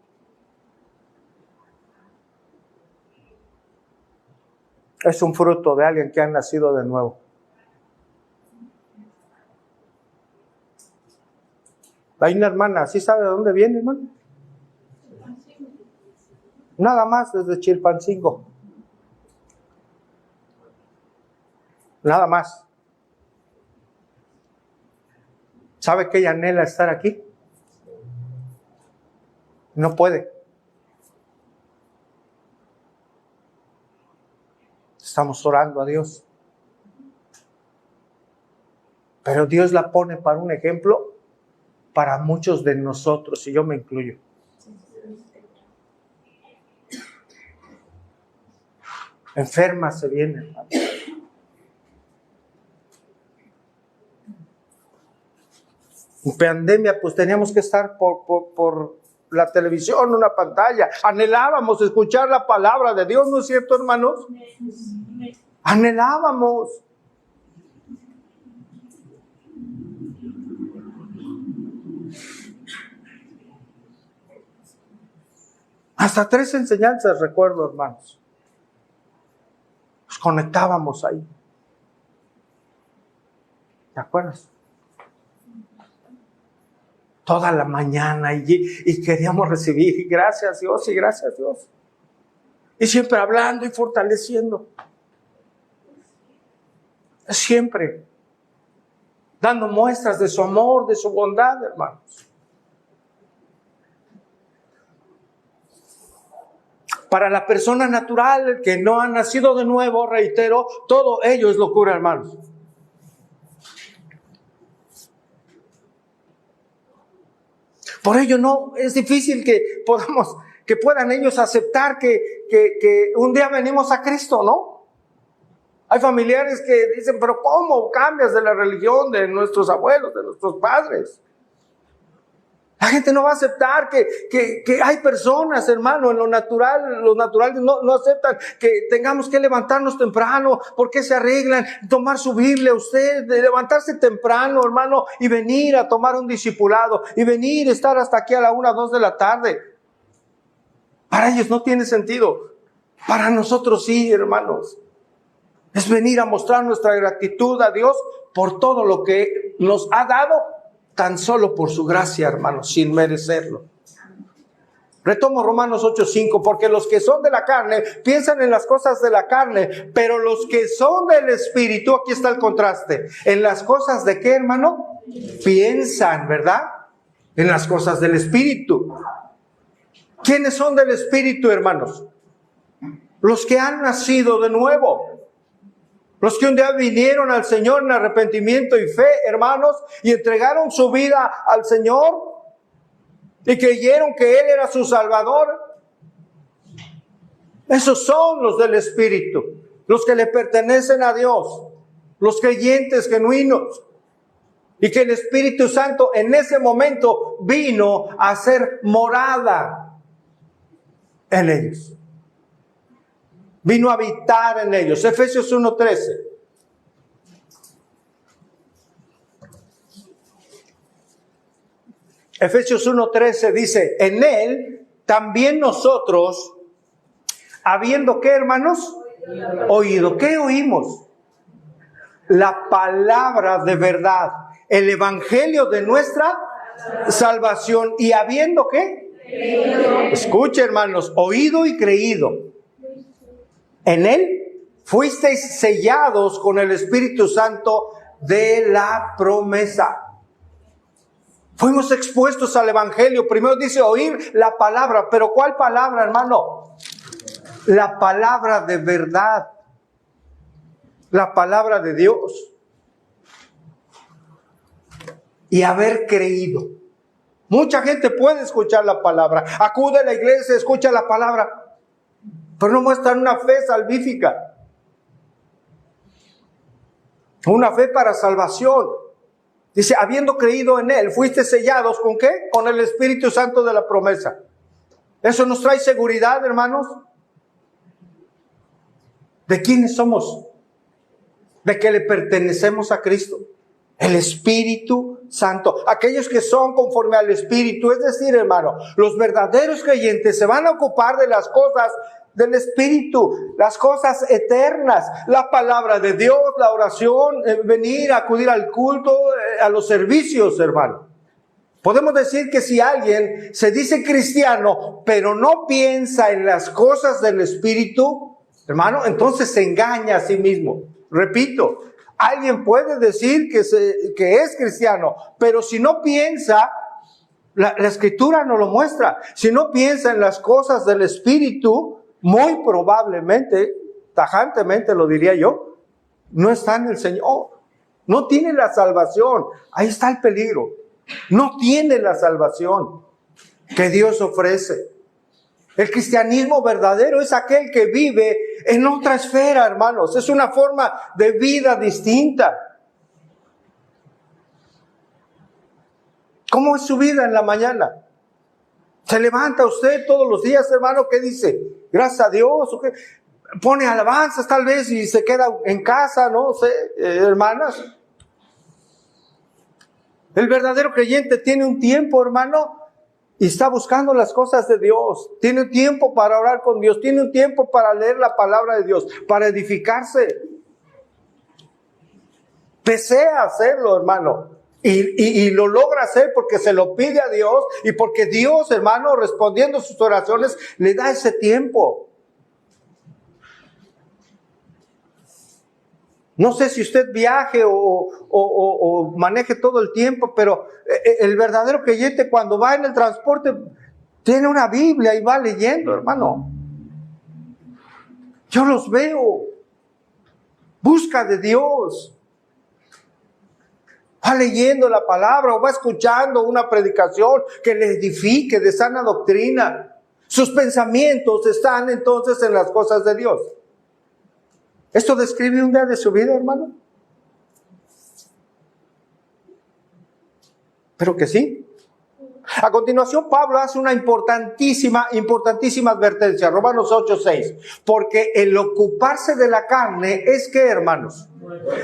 S1: es un fruto de alguien que ha nacido de nuevo. Hay una hermana, ¿sí sabe de dónde viene, hermano? Nada más desde Chilpancingo. Nada más. ¿Sabe que ella anhela estar aquí? No puede. Estamos orando a Dios. Pero Dios la pone para un ejemplo para muchos de nosotros, y yo me incluyo. Enferma se viene, hermano. En pandemia, pues teníamos que estar por la televisión, una pantalla. Anhelábamos escuchar la palabra de Dios, ¿no es cierto, hermanos? Anhelábamos. Hasta 3 enseñanzas recuerdo, hermanos. Nos conectábamos ahí. ¿Te acuerdas? Toda la mañana y queríamos recibir. Y gracias Dios, y gracias Dios. Y siempre hablando y fortaleciendo. Siempre dando muestras de su amor, de su bondad, hermanos. Para la persona natural, el que no ha nacido de nuevo, reitero, todo ello es locura, hermanos. Por ello no es difícil que puedan ellos aceptar que un día venimos a Cristo, ¿no? Hay familiares que dicen, pero ¿cómo cambias de la religión de nuestros abuelos, de nuestros padres? La gente no va a aceptar que hay personas, hermano, en lo natural, los naturales no aceptan que tengamos que levantarnos temprano. ¿Por qué se arreglan? Tomar su Biblia usted, de levantarse temprano, hermano, y venir a tomar un discipulado, y venir a estar hasta aquí a la 1, 2 de la tarde. Para ellos no tiene sentido. Para nosotros sí, hermanos. Es venir a mostrar nuestra gratitud a Dios por todo lo que nos ha dado, tan solo por su gracia, hermanos, sin merecerlo. Retomo Romanos 8:5, porque los que son de la carne piensan en las cosas de la carne, pero los que son del Espíritu, aquí está el contraste, ¿en las cosas de qué, hermano? Piensan, ¿verdad? En las cosas del Espíritu. ¿Quiénes son del Espíritu, hermanos? Los que han nacido de nuevo. Los que un día vinieron al Señor en arrepentimiento y fe, hermanos, y entregaron su vida al Señor y creyeron que Él era su Salvador. Esos son los del Espíritu, los que le pertenecen a Dios, los creyentes genuinos. Y que el Espíritu Santo en ese momento vino a hacer morada en ellos. Vino a habitar en ellos. Efesios 1:13. Efesios 1:13 dice, en Él también nosotros, habiendo ¿qué, hermanos? Oído. ¿Qué oímos? La palabra de verdad, el evangelio de nuestra salvación. ¿Y habiendo qué? Escuche, hermanos, oído y creído. En Él fuisteis sellados con el Espíritu Santo de la promesa. Fuimos expuestos al Evangelio. Primero dice oír la palabra. ¿Pero cuál palabra, hermano? La palabra de verdad. La palabra de Dios. Y haber creído. Mucha gente puede escuchar la palabra. Acude a la iglesia, escucha la palabra. Pero no muestran una fe salvífica. Una fe para salvación. Dice, habiendo creído en Él, fuiste sellados ¿con qué? Con el Espíritu Santo de la promesa. ¿Eso nos trae seguridad, hermanos? ¿De quiénes somos? De que le pertenecemos a Cristo. El Espíritu Santo. Aquellos que son conforme al Espíritu. Es decir, hermano, los verdaderos creyentes se van a ocupar de las cosas del Espíritu, las cosas eternas, la palabra de Dios, la oración, venir, acudir al culto, a los servicios, hermano. Podemos decir que si alguien se dice cristiano, pero no piensa en las cosas del Espíritu, hermano, entonces se engaña a sí mismo. Repito, alguien puede decir que es cristiano, pero si no piensa, la Escritura no lo muestra, si no piensa en las cosas del Espíritu, muy probablemente, tajantemente lo diría yo, no está en el Señor. No tiene la salvación. Ahí está el peligro. No tiene la salvación que Dios ofrece. El cristianismo verdadero es aquel que vive en otra esfera, hermanos. Es una forma de vida distinta. ¿Cómo es su vida en la mañana? ¿Se levanta usted todos los días, hermano? ¿Qué dice? Gracias a Dios. ¿O qué? Pone alabanzas tal vez y se queda en casa, no sé, hermanas. El verdadero creyente tiene un tiempo, hermano, y está buscando las cosas de Dios, tiene un tiempo para orar con Dios, tiene un tiempo para leer la palabra de Dios, para edificarse, desea hacerlo, hermano, y lo logra hacer porque se lo pide a Dios y porque Dios, hermano, respondiendo sus oraciones, le da ese tiempo. No sé si usted viaje o maneje todo el tiempo, pero el verdadero creyente cuando va en el transporte tiene una Biblia y va leyendo, hermano. Yo los veo. Busca de Dios. Va leyendo la palabra o va escuchando una predicación que le edifique de sana doctrina. Sus pensamientos están entonces en las cosas de Dios. ¿Esto describe un día de su vida, hermano? Pero que sí. A continuación, Pablo hace una importantísima advertencia. Romanos 8:6. Porque el ocuparse de la carne es ¿qué, hermanos?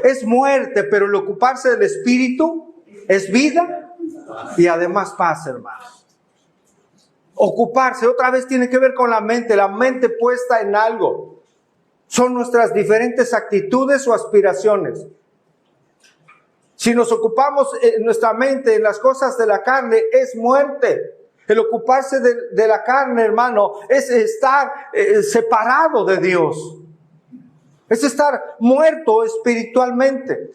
S1: Es muerte, pero el ocuparse del espíritu es vida y además paz, hermanos. Ocuparse otra vez tiene que ver con la mente puesta en algo. Son nuestras diferentes actitudes o aspiraciones. Si nos ocupamos en nuestra mente en las cosas de la carne, es muerte. El ocuparse de la carne, hermano, es estar separado de Dios. Es estar muerto espiritualmente.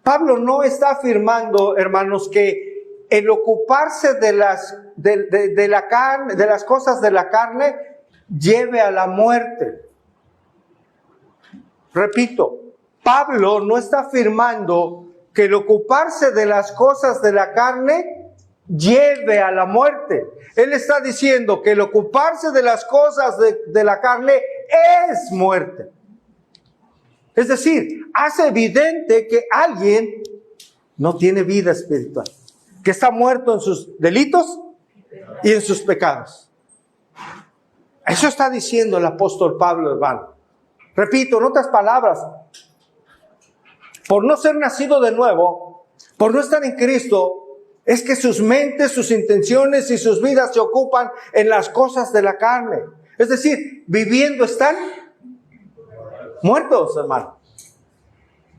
S1: Pablo no está afirmando, hermanos, que el ocuparse de la carne, de las cosas de la carne, lleve a la muerte. Repito, Pablo no está afirmando que el ocuparse de las cosas de la carne lleve a la muerte. Él está diciendo que el ocuparse de las cosas de la carne es muerte. Es decir, hace evidente que alguien no tiene vida espiritual, que está muerto en sus delitos y en sus pecados. Eso está diciendo el apóstol Pablo, hermano. Repito, en otras palabras, por no ser nacido de nuevo, por no estar en Cristo, es que sus mentes, sus intenciones y sus vidas se ocupan en las cosas de la carne. Es decir, viviendo están muertos, hermano.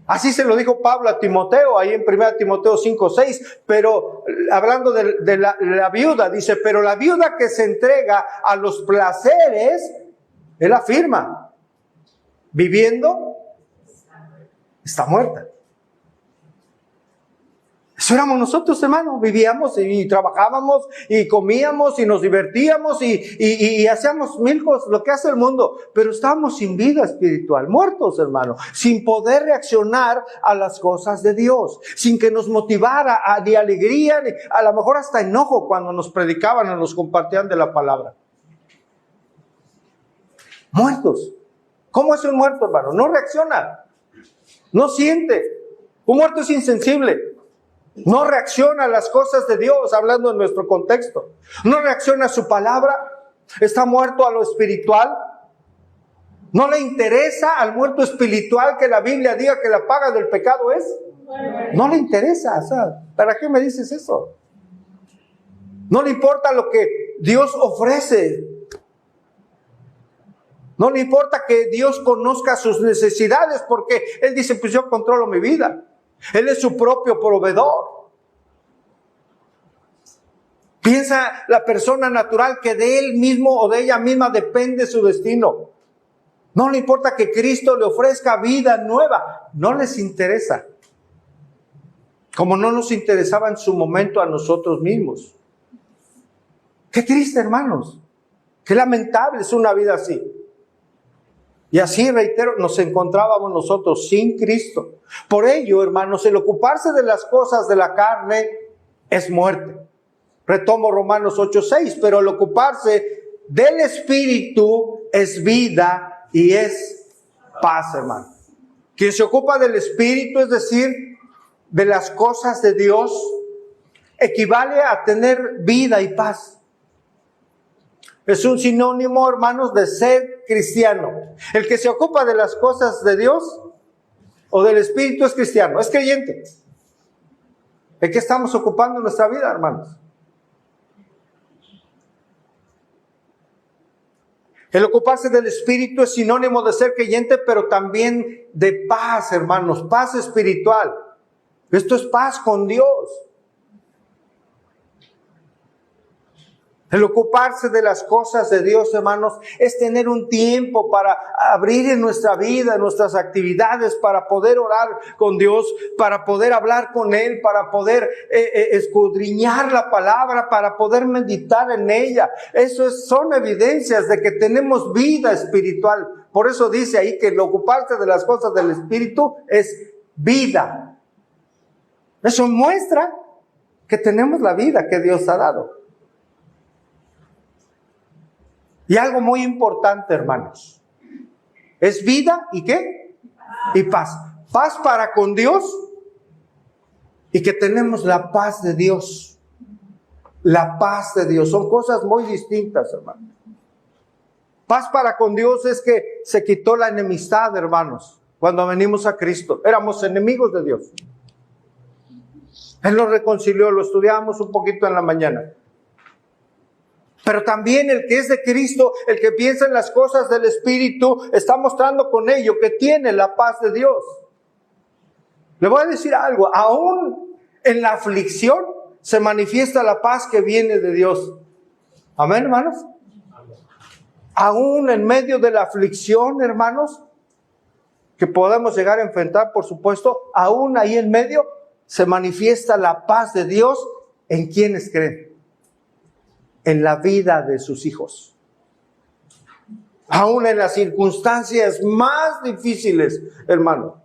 S1: Así se lo dijo Pablo a Timoteo, ahí en 1 Timoteo 5:6, pero hablando de la viuda, dice, pero la viuda que se entrega a los placeres, él afirma, viviendo, está muerta. Eso éramos nosotros, hermano. Vivíamos y trabajábamos y comíamos y nos divertíamos y hacíamos mil cosas, lo que hace el mundo. Pero estábamos sin vida espiritual, muertos, hermano. Sin poder reaccionar a las cosas de Dios. Sin que nos motivara ni alegría, ni a lo mejor hasta enojo cuando nos predicaban o nos compartían de la palabra. Muertos. ¿Cómo es un muerto, hermano? No reacciona. No siente. Un muerto es insensible. No reacciona a las cosas de Dios, hablando en nuestro contexto. No reacciona a su palabra. Está muerto a lo espiritual. No le interesa al muerto espiritual que la Biblia diga que la paga del pecado es. No le interesa. O sea, ¿para qué me dices eso? No le importa lo que Dios ofrece. No le importa que Dios conozca sus necesidades, porque Él dice, pues yo controlo mi vida. Él es su propio proveedor. Piensa la persona natural que de él mismo o de ella misma depende su destino. No le importa que Cristo le ofrezca vida nueva. No les interesa. Como no nos interesaba en su momento a nosotros mismos. Qué triste, hermanos. Qué lamentable es una vida así. Y así, reitero, nos encontrábamos nosotros sin Cristo. Por ello, hermanos, el ocuparse de las cosas de la carne es muerte. Retomo Romanos 8:6, pero el ocuparse del Espíritu es vida y es paz, hermano. Quien se ocupa del Espíritu, es decir, de las cosas de Dios, equivale a tener vida y paz. Es un sinónimo, hermanos, de ser cristiano. El que se ocupa de las cosas de Dios o del Espíritu es cristiano, es creyente. ¿En qué estamos ocupando nuestra vida, hermanos? El ocuparse del Espíritu es sinónimo de ser creyente, pero también de paz, hermanos, paz espiritual. Esto es paz con Dios. El ocuparse de las cosas de Dios, hermanos, es tener un tiempo para abrir en nuestra vida, en nuestras actividades, para poder orar con Dios, para poder hablar con Él, para poder escudriñar la palabra, para poder meditar en ella. Son evidencias de que tenemos vida espiritual. Por eso dice ahí que el ocuparse de las cosas del Espíritu es vida. Eso muestra que tenemos la vida que Dios ha dado. Y algo muy importante, hermanos, es vida y ¿qué? Y paz. Paz para con Dios y que tenemos la paz de Dios. La paz de Dios. Son cosas muy distintas, hermanos. Paz para con Dios es que se quitó la enemistad, hermanos, cuando venimos a Cristo. Éramos enemigos de Dios. Él nos reconcilió, lo estudiamos un poquito en la mañana. Pero también el que es de Cristo, el que piensa en las cosas del Espíritu, está mostrando con ello que tiene la paz de Dios. Le voy a decir algo, aún en la aflicción se manifiesta la paz que viene de Dios. Amén, hermanos. Aún en medio de la aflicción, hermanos, que podemos llegar a enfrentar, por supuesto, aún ahí en medio se manifiesta la paz de Dios en quienes creen. En la vida de sus hijos. Aún en las circunstancias más difíciles, hermano.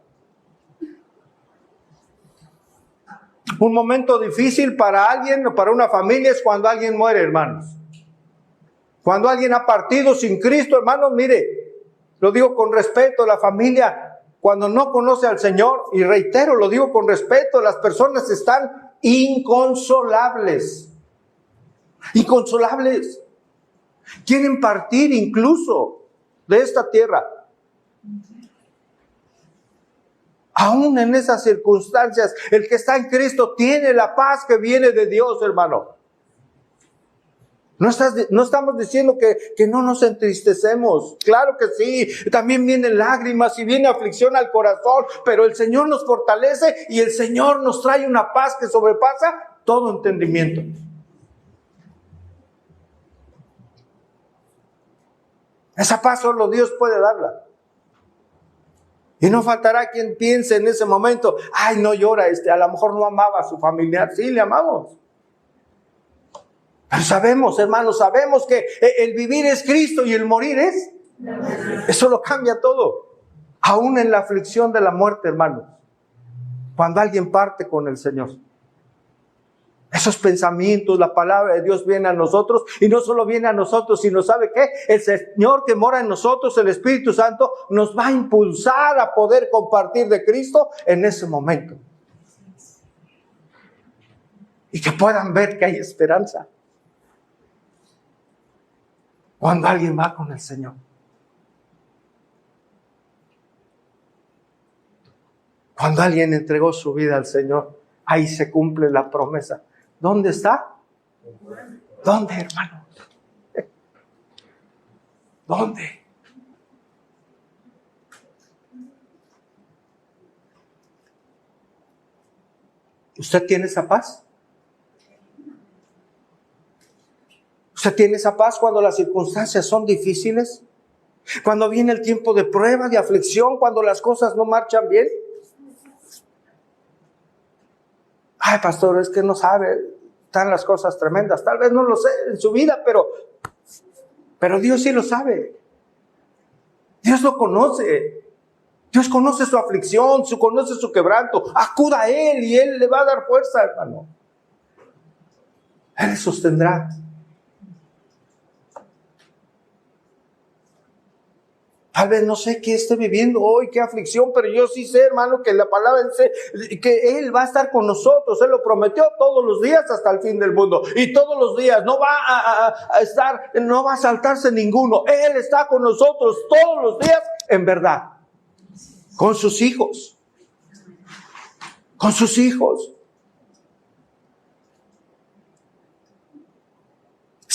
S1: Un momento difícil para alguien o para una familia es cuando alguien muere, hermanos. Cuando alguien ha partido sin Cristo, hermanos, mire, lo digo con respeto, la familia cuando no conoce al Señor, y reitero, lo digo con respeto, las personas están inconsolables. Inconsolables. Quieren partir incluso de esta tierra. Aún en esas circunstancias, el que está en Cristo tiene la paz que viene de Dios, hermano. No estamos diciendo que no nos entristecemos. Claro que sí. También vienen lágrimas y viene aflicción al corazón. Pero el Señor nos fortalece y el Señor nos trae una paz que sobrepasa todo entendimiento. Esa paz solo Dios puede darla. Y no faltará quien piense en ese momento, ay, no llora, a lo mejor no amaba a su familiar. Sí, le amamos. Pero sabemos, hermanos, sabemos que el vivir es Cristo y el morir es. Eso lo cambia todo. Aún en la aflicción de la muerte, hermanos. Cuando alguien parte con el Señor. Esos pensamientos, la palabra de Dios viene a nosotros y no solo viene a nosotros, sino ¿sabe qué? El Señor que mora en nosotros, el Espíritu Santo, nos va a impulsar a poder compartir de Cristo en ese momento. Y que puedan ver que hay esperanza. Cuando alguien va con el Señor. Cuando alguien entregó su vida al Señor, ahí se cumple la promesa. ¿Dónde está? ¿Dónde, hermano? ¿Dónde? ¿Usted tiene esa paz? ¿Usted tiene esa paz cuando las circunstancias son difíciles? Cuando viene el tiempo de prueba, de aflicción, cuando las cosas no marchan bien. Ay, pastor, es que no sabe, están las cosas tremendas. Tal vez no lo sé en su vida, pero Dios sí lo sabe. Dios lo conoce. Dios conoce su aflicción, conoce su quebranto. Acuda a Él y Él le va a dar fuerza, hermano. Él le sostendrá. Tal vez no sé qué esté viviendo hoy, qué aflicción, pero yo sí sé, hermano, que la palabra dice que Él va a estar con nosotros. Él lo prometió todos los días hasta el fin del mundo. Y todos los días no va a estar, no va a saltarse ninguno. Él está con nosotros todos los días en verdad. Con sus hijos. Con sus hijos.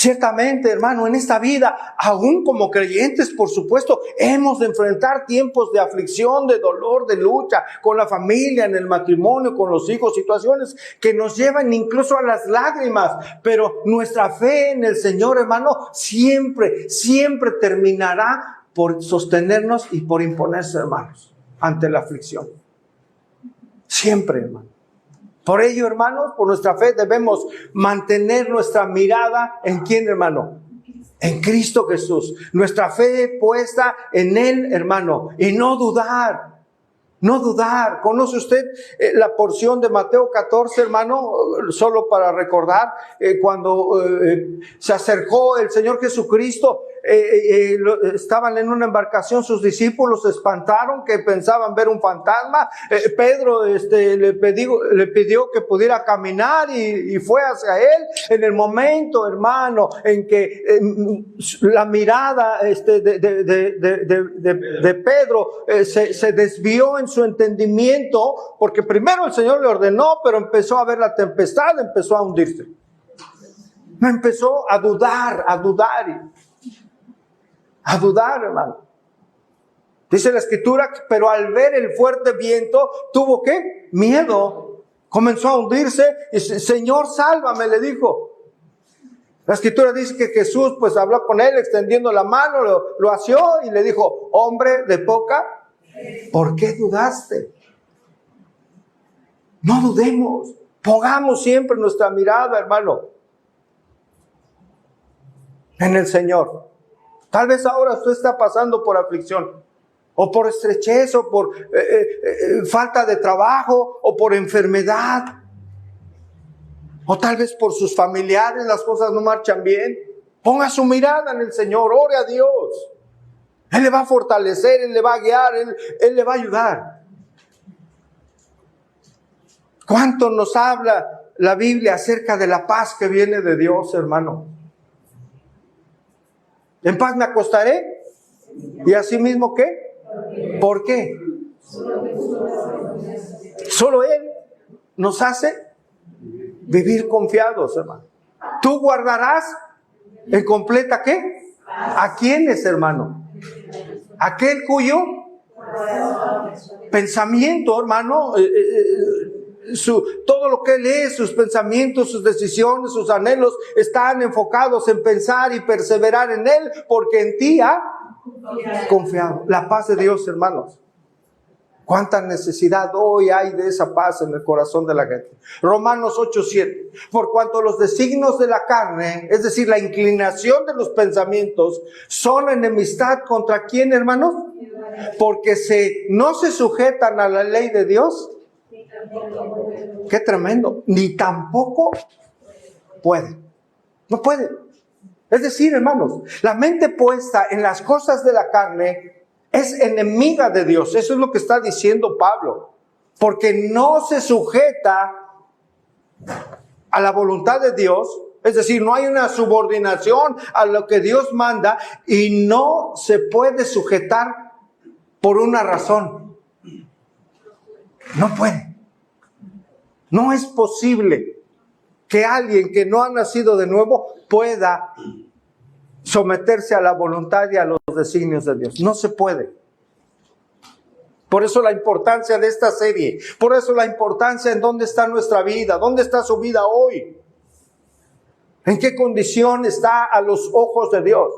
S1: Ciertamente, hermano, en esta vida, aún como creyentes, por supuesto, hemos de enfrentar tiempos de aflicción, de dolor, de lucha, con la familia, en el matrimonio, con los hijos, situaciones que nos llevan incluso a las lágrimas. Pero nuestra fe en el Señor, hermano, siempre, siempre terminará por sostenernos y por imponerse, hermanos, ante la aflicción. Siempre, hermano. Por ello, hermanos, por nuestra fe debemos mantener nuestra mirada ¿en quién, hermano? En Cristo Jesús. Nuestra fe puesta en Él, hermano, y no dudar. No dudar. ¿Conoce usted la porción de Mateo 14, hermano? Solo para recordar, cuando se acercó el Señor Jesucristo, estaban en una embarcación, sus discípulos se espantaron, que pensaban ver un fantasma. Pedro le pidió que pudiera caminar y fue hacia él. En el momento, hermano, en que la mirada de Pedro se desvió en su entendimiento, porque primero el Señor le ordenó, pero empezó a ver la tempestad, empezó a hundirse. Empezó a dudar, hermano. Dice la Escritura, pero al ver el fuerte viento, tuvo ¿qué? Miedo. Comenzó a hundirse y Señor, sálvame, le dijo. La Escritura dice que Jesús pues habló con él, extendiendo la mano, lo asió y le dijo, hombre de poca, ¿por qué dudaste? No dudemos, pongamos siempre nuestra mirada, hermano, en el Señor. Tal vez ahora usted está pasando por aflicción, o por estrechez, o por falta de trabajo, o por enfermedad, o tal vez por sus familiares las cosas no marchan bien. Ponga su mirada en el Señor, ore a Dios. Él le va a fortalecer, Él le va a guiar, Él le va a ayudar. ¿Cuánto nos habla la Biblia acerca de la paz que viene de Dios, hermano? En paz me acostaré. ¿Y así mismo qué? ¿Por qué? Solo Él nos hace vivir confiados, hermano. Tú guardarás en completa ¿qué? ¿A quiénes, hermano? Aquel cuyo pensamiento, hermano, todo lo que él es, sus pensamientos, sus decisiones, sus anhelos están enfocados en pensar y perseverar en Él, porque en ti ha confiado. La paz de Dios, hermanos. Cuánta necesidad hoy hay de esa paz en el corazón de la gente. Romanos 8:7. Por cuanto los designios de la carne, es decir, la inclinación de los pensamientos, son enemistad contra quién, hermanos? Porque no se sujetan a la ley de Dios. Qué tremendo. Ni tampoco puede. No puede. Es decir, hermanos, la mente puesta en las cosas de la carne es enemiga de Dios. Eso es lo que está diciendo Pablo. Porque no se sujeta a la voluntad de Dios. Es decir, no hay una subordinación a lo que Dios manda y no se puede sujetar por una razón. No puede. No es posible que alguien que no ha nacido de nuevo pueda someterse a la voluntad y a los designios de Dios. No se puede. Por eso la importancia de esta serie. Por eso la importancia en dónde está nuestra vida. ¿Dónde está su vida hoy? ¿En qué condición está a los ojos de Dios?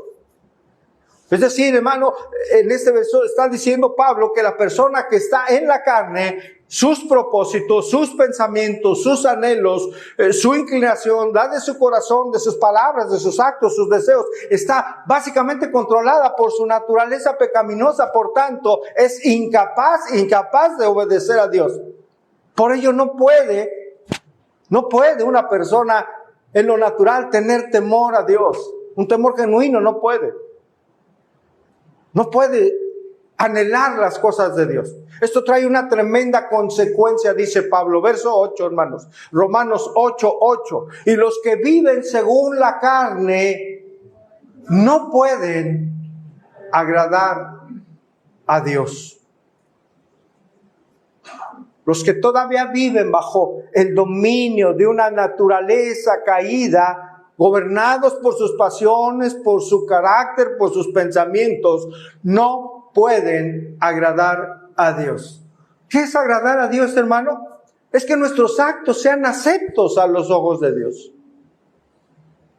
S1: Es decir, hermano, en este verso está diciendo Pablo que la persona que está en la carne, sus propósitos, sus pensamientos, sus anhelos, su inclinación, la de su corazón, de sus palabras, de sus actos, sus deseos, está básicamente controlada por su naturaleza pecaminosa. Por tanto, es incapaz de obedecer a Dios. Por ello no puede una persona en lo natural tener temor a Dios. Un temor genuino no puede. No puede anhelar las cosas de Dios. Esto trae una tremenda consecuencia, dice Pablo. Verso 8, hermanos. Romanos 8:8. Y los que viven según la carne no pueden agradar a Dios. Los que todavía viven bajo el dominio de una naturaleza caída, gobernados por sus pasiones, por su carácter, por sus pensamientos, no pueden agradar a Dios. ¿Qué es agradar a Dios, hermano? Es que nuestros actos sean aceptos a los ojos de Dios.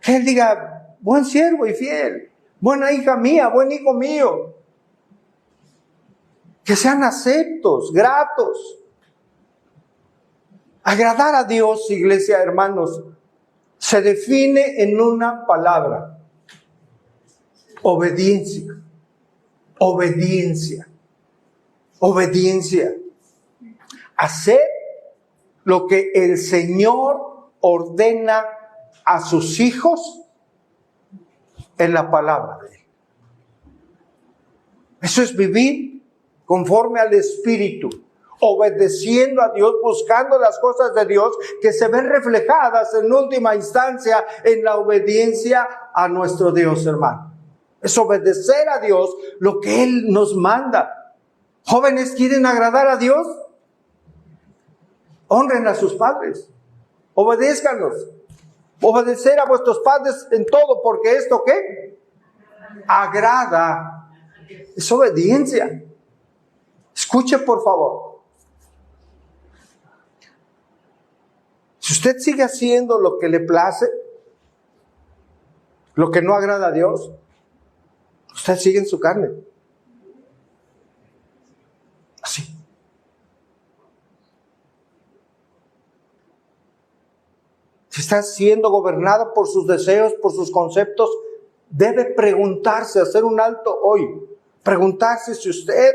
S1: Que Él diga, buen siervo y fiel, buena hija mía, buen hijo mío. Que sean aceptos, gratos. Agradar a Dios, iglesia, hermanos, se define en una palabra: obediencia. Obediencia. Obediencia. Hacer lo que el Señor ordena a sus hijos en la palabra de Él. Eso es vivir conforme al Espíritu, obedeciendo a Dios, buscando las cosas de Dios que se ven reflejadas en última instancia en la obediencia a nuestro Dios, hermano. Es obedecer a Dios lo que Él nos manda. Jóvenes, ¿quieren agradar a Dios? Honren a sus padres, obedézcanlos. Obedecer a vuestros padres en todo, porque esto ¿qué? Agrada. Es obediencia. Escuche, por favor. Si usted sigue haciendo lo que le place, lo que no agrada a Dios, usted sigue en su carne. Así. Si está siendo gobernado por sus deseos, por sus conceptos, debe preguntarse, hacer un alto hoy. Preguntarse si usted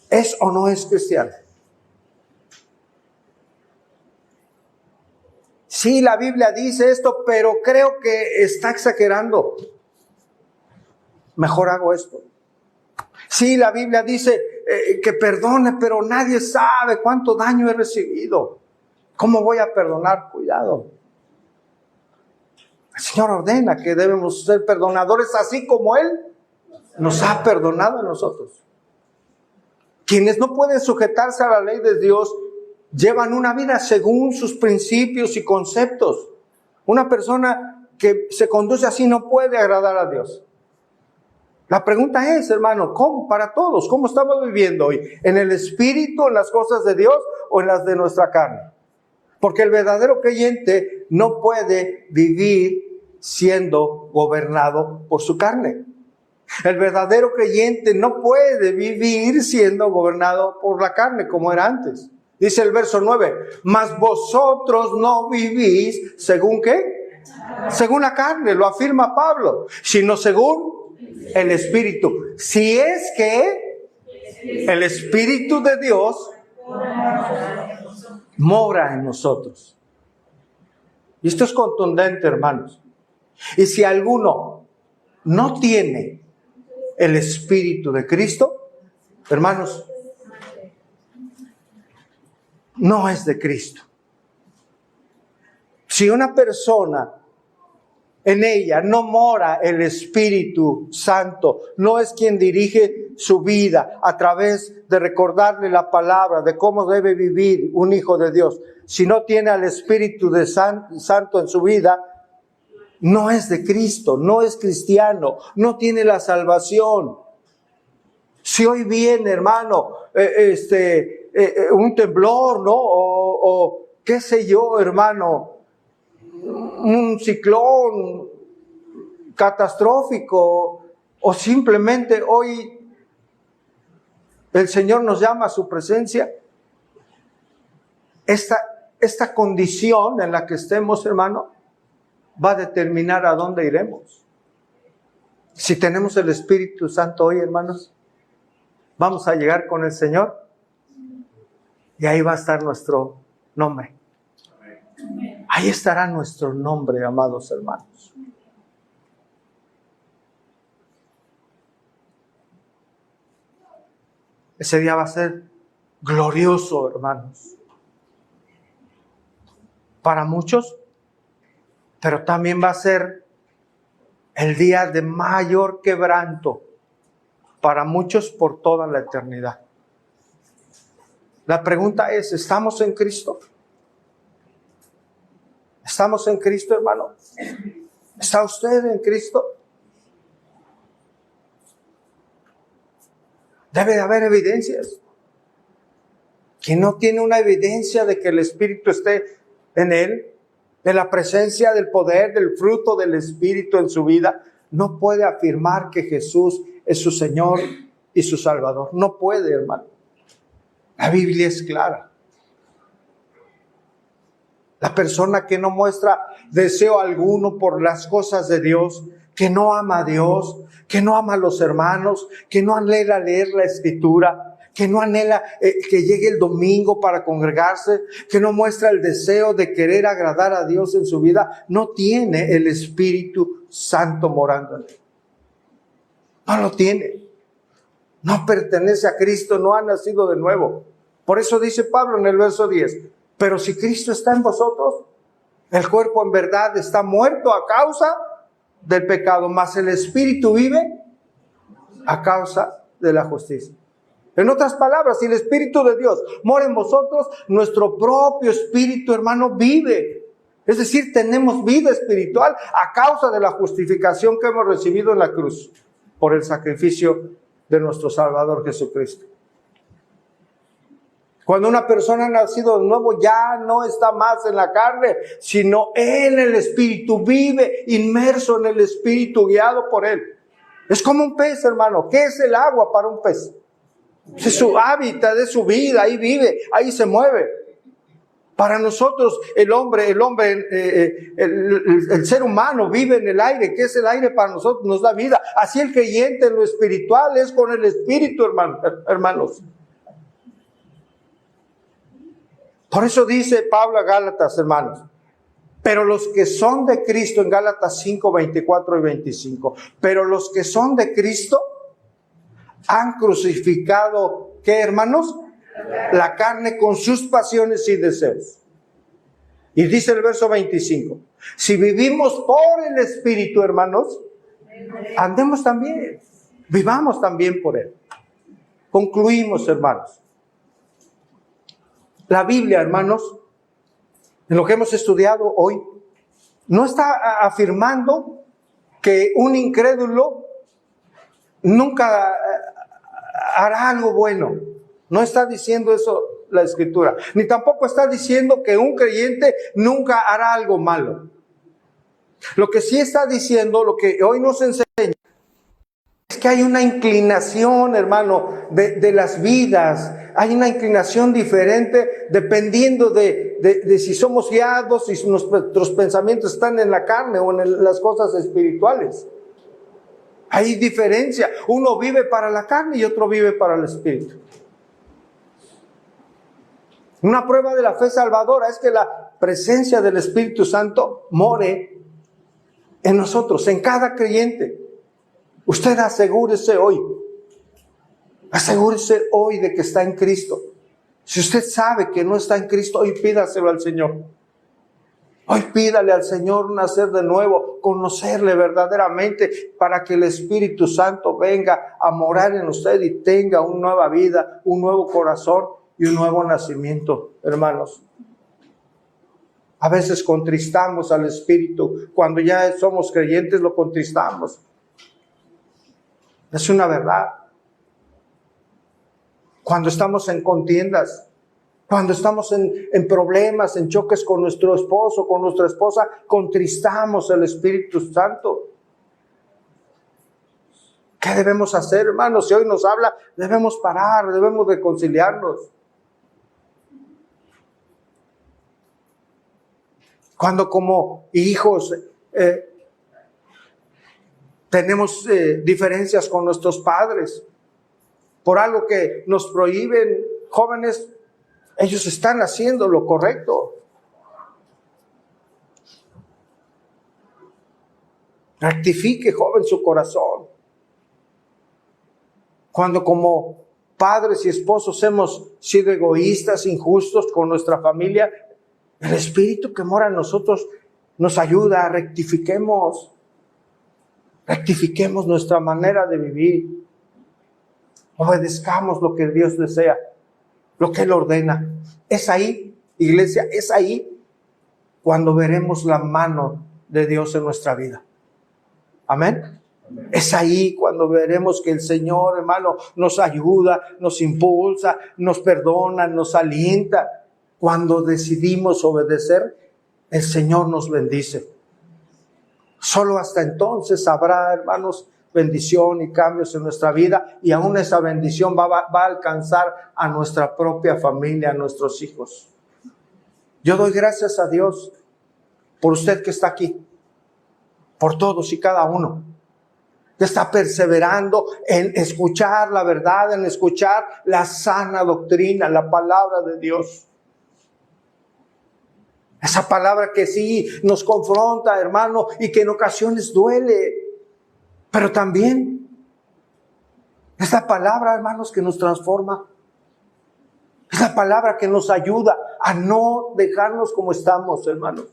S1: es o no es cristiano. Sí, la Biblia dice esto, pero creo que está exagerando. Mejor hago esto. Sí, la Biblia dice que perdone, pero nadie sabe cuánto daño he recibido. ¿Cómo voy a perdonar? Cuidado. El Señor ordena que debemos ser perdonadores así como Él nos ha perdonado a nosotros. Quienes no pueden sujetarse a la ley de Dios llevan una vida según sus principios y conceptos. Una persona que se conduce así no puede agradar a Dios. La pregunta es, hermano, ¿cómo? Para todos, ¿cómo estamos viviendo hoy? ¿En el Espíritu, en las cosas de Dios o en las de nuestra carne? Porque el verdadero creyente no puede vivir siendo gobernado por su carne. El verdadero creyente no puede vivir siendo gobernado por la carne como era antes. Dice el verso 9, mas vosotros no vivís según ¿qué? Según la carne, lo afirma Pablo, sino según el Espíritu. Si es que el Espíritu de Dios mora en nosotros. Y esto es contundente, hermanos. Y si alguno no tiene el Espíritu de Cristo, hermanos, no es de Cristo. Si una persona en ella no mora el Espíritu Santo, no es quien dirige su vida a través de recordarle la palabra, de cómo debe vivir un hijo de Dios. Si no tiene al Espíritu de Santo en su vida, no es de Cristo, no es cristiano, no tiene la salvación. Si hoy viene, hermano, un temblor, ¿no? O qué sé yo, hermano, un ciclón catastrófico, o simplemente hoy el Señor nos llama a su presencia, esta condición en la que estemos, hermano, va a determinar a dónde iremos. Si tenemos el Espíritu Santo hoy, hermanos, vamos a llegar con el Señor y ahí va a estar nuestro nombre. Ahí estará nuestro nombre, amados hermanos. Ese día va a ser glorioso, hermanos. Para muchos, pero también va a ser el día de mayor quebranto para muchos por toda la eternidad. La pregunta es, ¿estamos en Cristo? ¿Estamos en Cristo, hermano? ¿Está usted en Cristo? Debe de haber evidencias. Quien no tiene una evidencia de que el Espíritu esté en él, de la presencia, del poder, del fruto del Espíritu en su vida, no puede afirmar que Jesús es su Señor y su Salvador. No puede, hermano. La Biblia es clara. La persona que no muestra deseo alguno por las cosas de Dios, que no ama a Dios, que no ama a los hermanos, que no anhela leer la Escritura, que no anhela que llegue el domingo para congregarse, que no muestra el deseo de querer agradar a Dios en su vida, no tiene el Espíritu Santo morando en él. No lo tiene. No pertenece a Cristo, no ha nacido de nuevo. Por eso dice Pablo en el verso 10, pero si Cristo está en vosotros, el cuerpo en verdad está muerto a causa del pecado, mas el Espíritu vive a causa de la justicia. En otras palabras, si el Espíritu de Dios mora en vosotros, nuestro propio espíritu, hermano, vive. Es decir, tenemos vida espiritual a causa de la justificación que hemos recibido en la cruz por el sacrificio de nuestro Salvador Jesucristo. Cuando una persona ha nacido de nuevo, ya no está más en la carne, sino en el Espíritu, vive inmerso en el Espíritu, guiado por él. Es como un pez, hermano. ¿Qué es el agua para un pez? Es su hábitat, de su vida, ahí vive, ahí se mueve. Para nosotros, el ser humano vive en el aire. ¿Qué es el aire para nosotros? Nos da vida. Así el creyente en lo espiritual es con el Espíritu, hermanos. Por eso dice Pablo a Gálatas, hermanos, pero los que son de Cristo, en Gálatas 5, 24 y 25, pero los que son de Cristo han crucificado, ¿qué, hermanos? La carne con sus pasiones y deseos. Y dice el verso 25, si vivimos por el Espíritu, hermanos, andemos también, vivamos también por él. Concluimos, hermanos. La Biblia, hermanos, en lo que hemos estudiado hoy, no está afirmando que un incrédulo nunca hará algo bueno. No está diciendo eso la Escritura. Ni tampoco está diciendo que un creyente nunca hará algo malo. Lo que sí está diciendo, lo que hoy nos enseña, es que hay una inclinación, hermano, de las vidas. Hay una inclinación diferente dependiendo de si somos guiados, si nuestros pensamientos están en la carne o en las cosas espirituales. Hay diferencia. Uno vive para la carne y otro vive para el Espíritu. Una prueba de la fe salvadora es que la presencia del Espíritu Santo more en nosotros, en cada creyente. Usted asegúrese hoy de que está en Cristo. Si usted sabe que no está en Cristo, hoy pídaselo al Señor. Hoy pídale al Señor nacer de nuevo, conocerle verdaderamente, para que el Espíritu Santo venga a morar en usted y tenga una nueva vida, un nuevo corazón y un nuevo nacimiento, hermanos. A veces contristamos al Espíritu. Cuando ya somos creyentes, lo contristamos. Es una verdad. Cuando estamos en contiendas, cuando estamos en problemas, en choques con nuestro esposo, con nuestra esposa, contristamos al Espíritu Santo. ¿Qué debemos hacer, hermanos? Si hoy nos habla, debemos parar, debemos reconciliarnos. Cuando como hijos tenemos diferencias con nuestros padres por algo que nos prohíben, jóvenes, ellos están haciendo lo correcto. Rectifique, joven, su corazón. Cuando como padres y esposos hemos sido egoístas, injustos con nuestra familia, el Espíritu que mora en nosotros nos ayuda, rectifiquemos nuestra manera de vivir. Obedezcamos lo que Dios desea, lo que Él ordena. Es ahí, iglesia, es ahí cuando veremos la mano de Dios en nuestra vida. Amén. Es ahí cuando veremos que el Señor, hermano, nos ayuda, nos impulsa, nos perdona, nos alienta. Cuando decidimos obedecer, el Señor nos bendice. Solo hasta entonces habrá, hermanos, bendición y cambios en nuestra vida, y aún esa bendición va a alcanzar a nuestra propia familia, a nuestros hijos. Yo doy gracias a Dios por usted que está aquí, por todos y cada uno que está perseverando en escuchar la verdad, en escuchar la sana doctrina, la palabra de Dios. Esa palabra que sí nos confronta, hermano, y que en ocasiones duele, pero también es la palabra, hermanos, que nos transforma. Es la palabra que nos ayuda a no dejarnos como estamos, hermanos.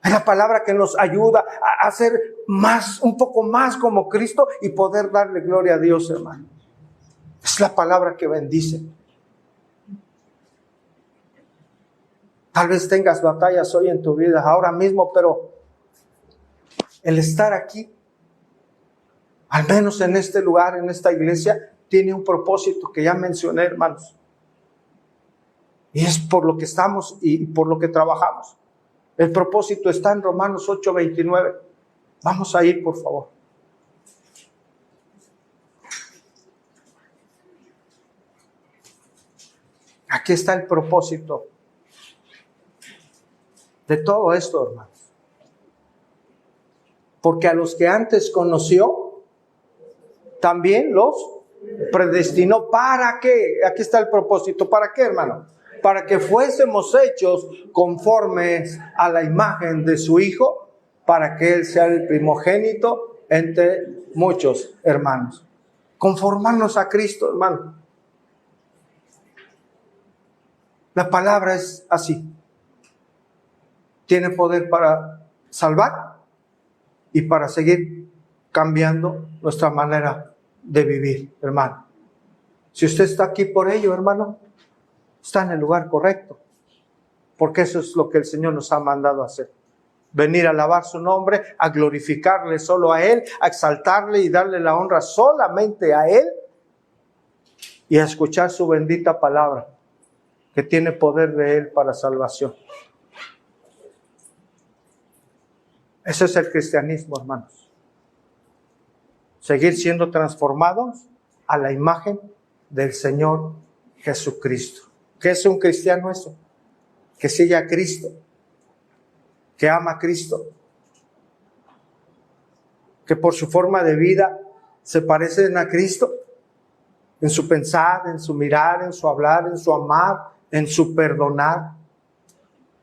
S1: Es la palabra que nos ayuda a ser más, un poco más como Cristo y poder darle gloria a Dios, hermano. Es la palabra que bendice. Tal vez tengas batallas hoy en tu vida, ahora mismo, pero el estar aquí, al menos en este lugar, en esta iglesia, tiene un propósito que ya mencioné, hermanos. Y es por lo que estamos y por lo que trabajamos. El propósito está en Romanos 8:29. Vamos a ir, por favor. Aquí está el propósito de todo esto, hermanos. Porque a los que antes conoció, también los predestinó. ¿Para qué? Aquí está el propósito. ¿Para qué, hermano? Para que fuésemos hechos conformes a la imagen de su Hijo, para que Él sea el primogénito entre muchos hermanos. Conformarnos a Cristo, hermano. La palabra es así. Tiene poder para salvar y para seguir cambiando nuestra manera de vivir, hermano. Si usted está aquí por ello, hermano, está en el lugar correcto, porque eso es lo que el Señor nos ha mandado a hacer. Venir a alabar su nombre, a glorificarle solo a Él, a exaltarle y darle la honra solamente a Él, y a escuchar su bendita palabra, que tiene poder de Él para salvación. Ese es el cristianismo, hermanos. Seguir siendo transformados a la imagen del Señor Jesucristo. ¿Qué es un cristiano eso? Que sigue a Cristo, que ama a Cristo, que por su forma de vida se parecen a Cristo, en su pensar, en su mirar, en su hablar, en su amar, en su perdonar.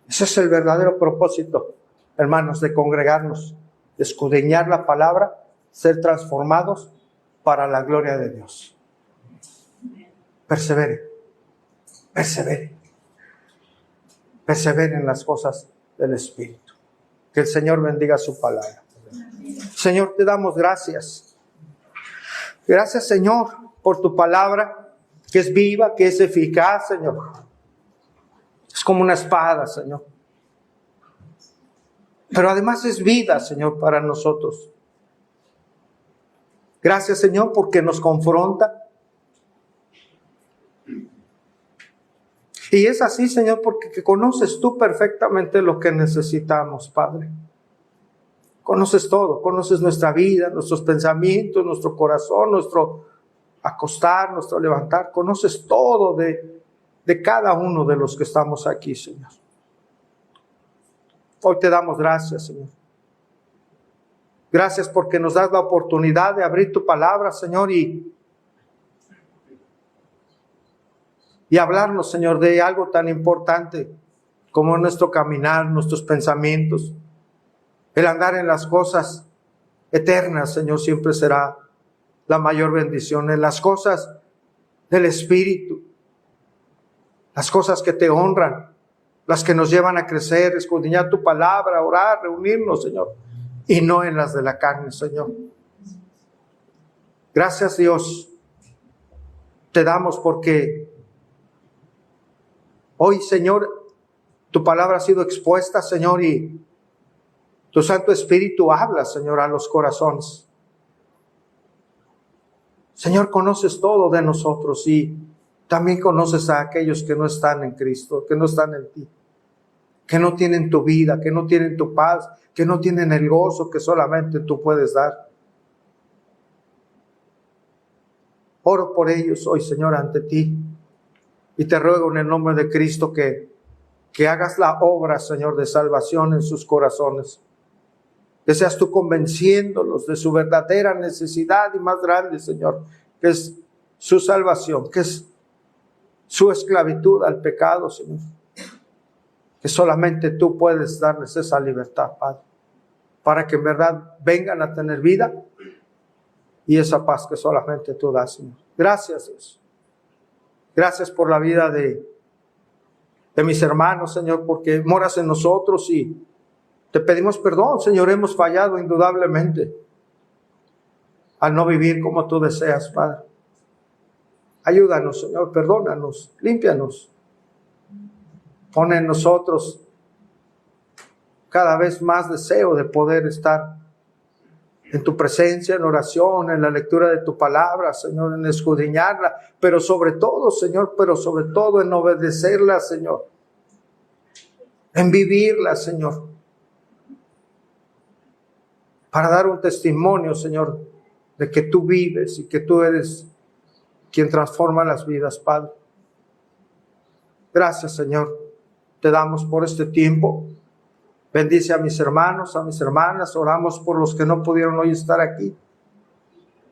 S1: Ese es el verdadero propósito, hermanos, de congregarnos, de escudriñar la palabra, ser transformados para la gloria de Dios. Persevere. Persevere. Persevere en las cosas del Espíritu. Que el Señor bendiga su palabra. Señor, te damos gracias. Gracias, Señor, por tu palabra, que es viva, que es eficaz, Señor. Es como una espada, Señor. Pero además es vida, Señor, para nosotros. Gracias, Señor, porque nos confronta. Y es así, Señor, porque conoces tú perfectamente lo que necesitamos, Padre. Conoces todo, conoces nuestra vida, nuestros pensamientos, nuestro corazón, nuestro acostar, nuestro levantar. Conoces todo de cada uno de los que estamos aquí, Señor. Hoy te damos gracias, Señor. Gracias porque nos das la oportunidad de abrir tu palabra, Señor, y hablarnos, Señor, de algo tan importante como nuestro caminar, nuestros pensamientos. El andar en las cosas eternas, Señor, siempre será la mayor bendición. En las cosas del Espíritu, las cosas que te honran, las que nos llevan a crecer, escudriñar tu palabra, orar, reunirnos, Señor, y no en las de la carne, Señor. Gracias, Dios, te damos porque hoy, Señor, Tu palabra ha sido expuesta, Señor, y tu Santo Espíritu habla, Señor, a los corazones. Señor, conoces todo de nosotros y también conoces a aquellos que no están en Cristo, que no están en ti, que no tienen tu vida, que no tienen tu paz, que no tienen el gozo que solamente tú puedes dar. Oro por ellos hoy, Señor, ante ti. Y te ruego en el nombre de Cristo que hagas la obra, Señor, de salvación en sus corazones. Que seas tú convenciéndolos de su verdadera necesidad y más grande, Señor, que es su salvación, que es su esclavitud al pecado, Señor. Que solamente tú puedes darles esa libertad, Padre, para que en verdad vengan a tener vida y esa paz que solamente tú das, Señor. Gracias, Dios. Gracias por la vida de mis hermanos, Señor, porque moras en nosotros y te pedimos perdón, Señor. Hemos fallado indudablemente al no vivir como tú deseas, Padre. Ayúdanos, Señor, perdónanos, límpianos. Pon en nosotros cada vez más deseo de poder estar en tu presencia, en oración, en la lectura de tu palabra, Señor, en escudriñarla, pero sobre todo, Señor, en obedecerla, Señor, en vivirla, Señor, para dar un testimonio, Señor, de que tú vives y que tú eres quien transforma las vidas, Padre. Gracias, Señor, te damos por este tiempo. Bendice a mis hermanos, a mis hermanas. Oramos por los que no pudieron hoy estar aquí.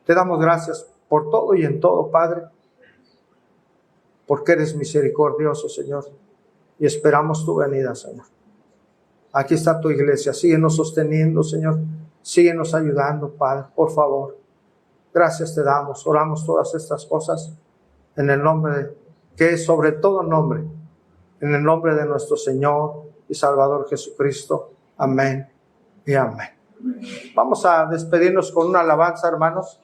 S1: Te damos gracias por todo y en todo, Padre, porque eres misericordioso, Señor, y esperamos tu venida, Señor. Aquí está tu iglesia. Síguenos sosteniendo, Señor. Síguenos ayudando, Padre, por favor. Gracias te damos. Oramos todas estas cosas en el nombre que es sobre todo nombre, en el nombre de nuestro Señor y Salvador Jesucristo. Amén y amén. Vamos a despedirnos con una alabanza, hermanos.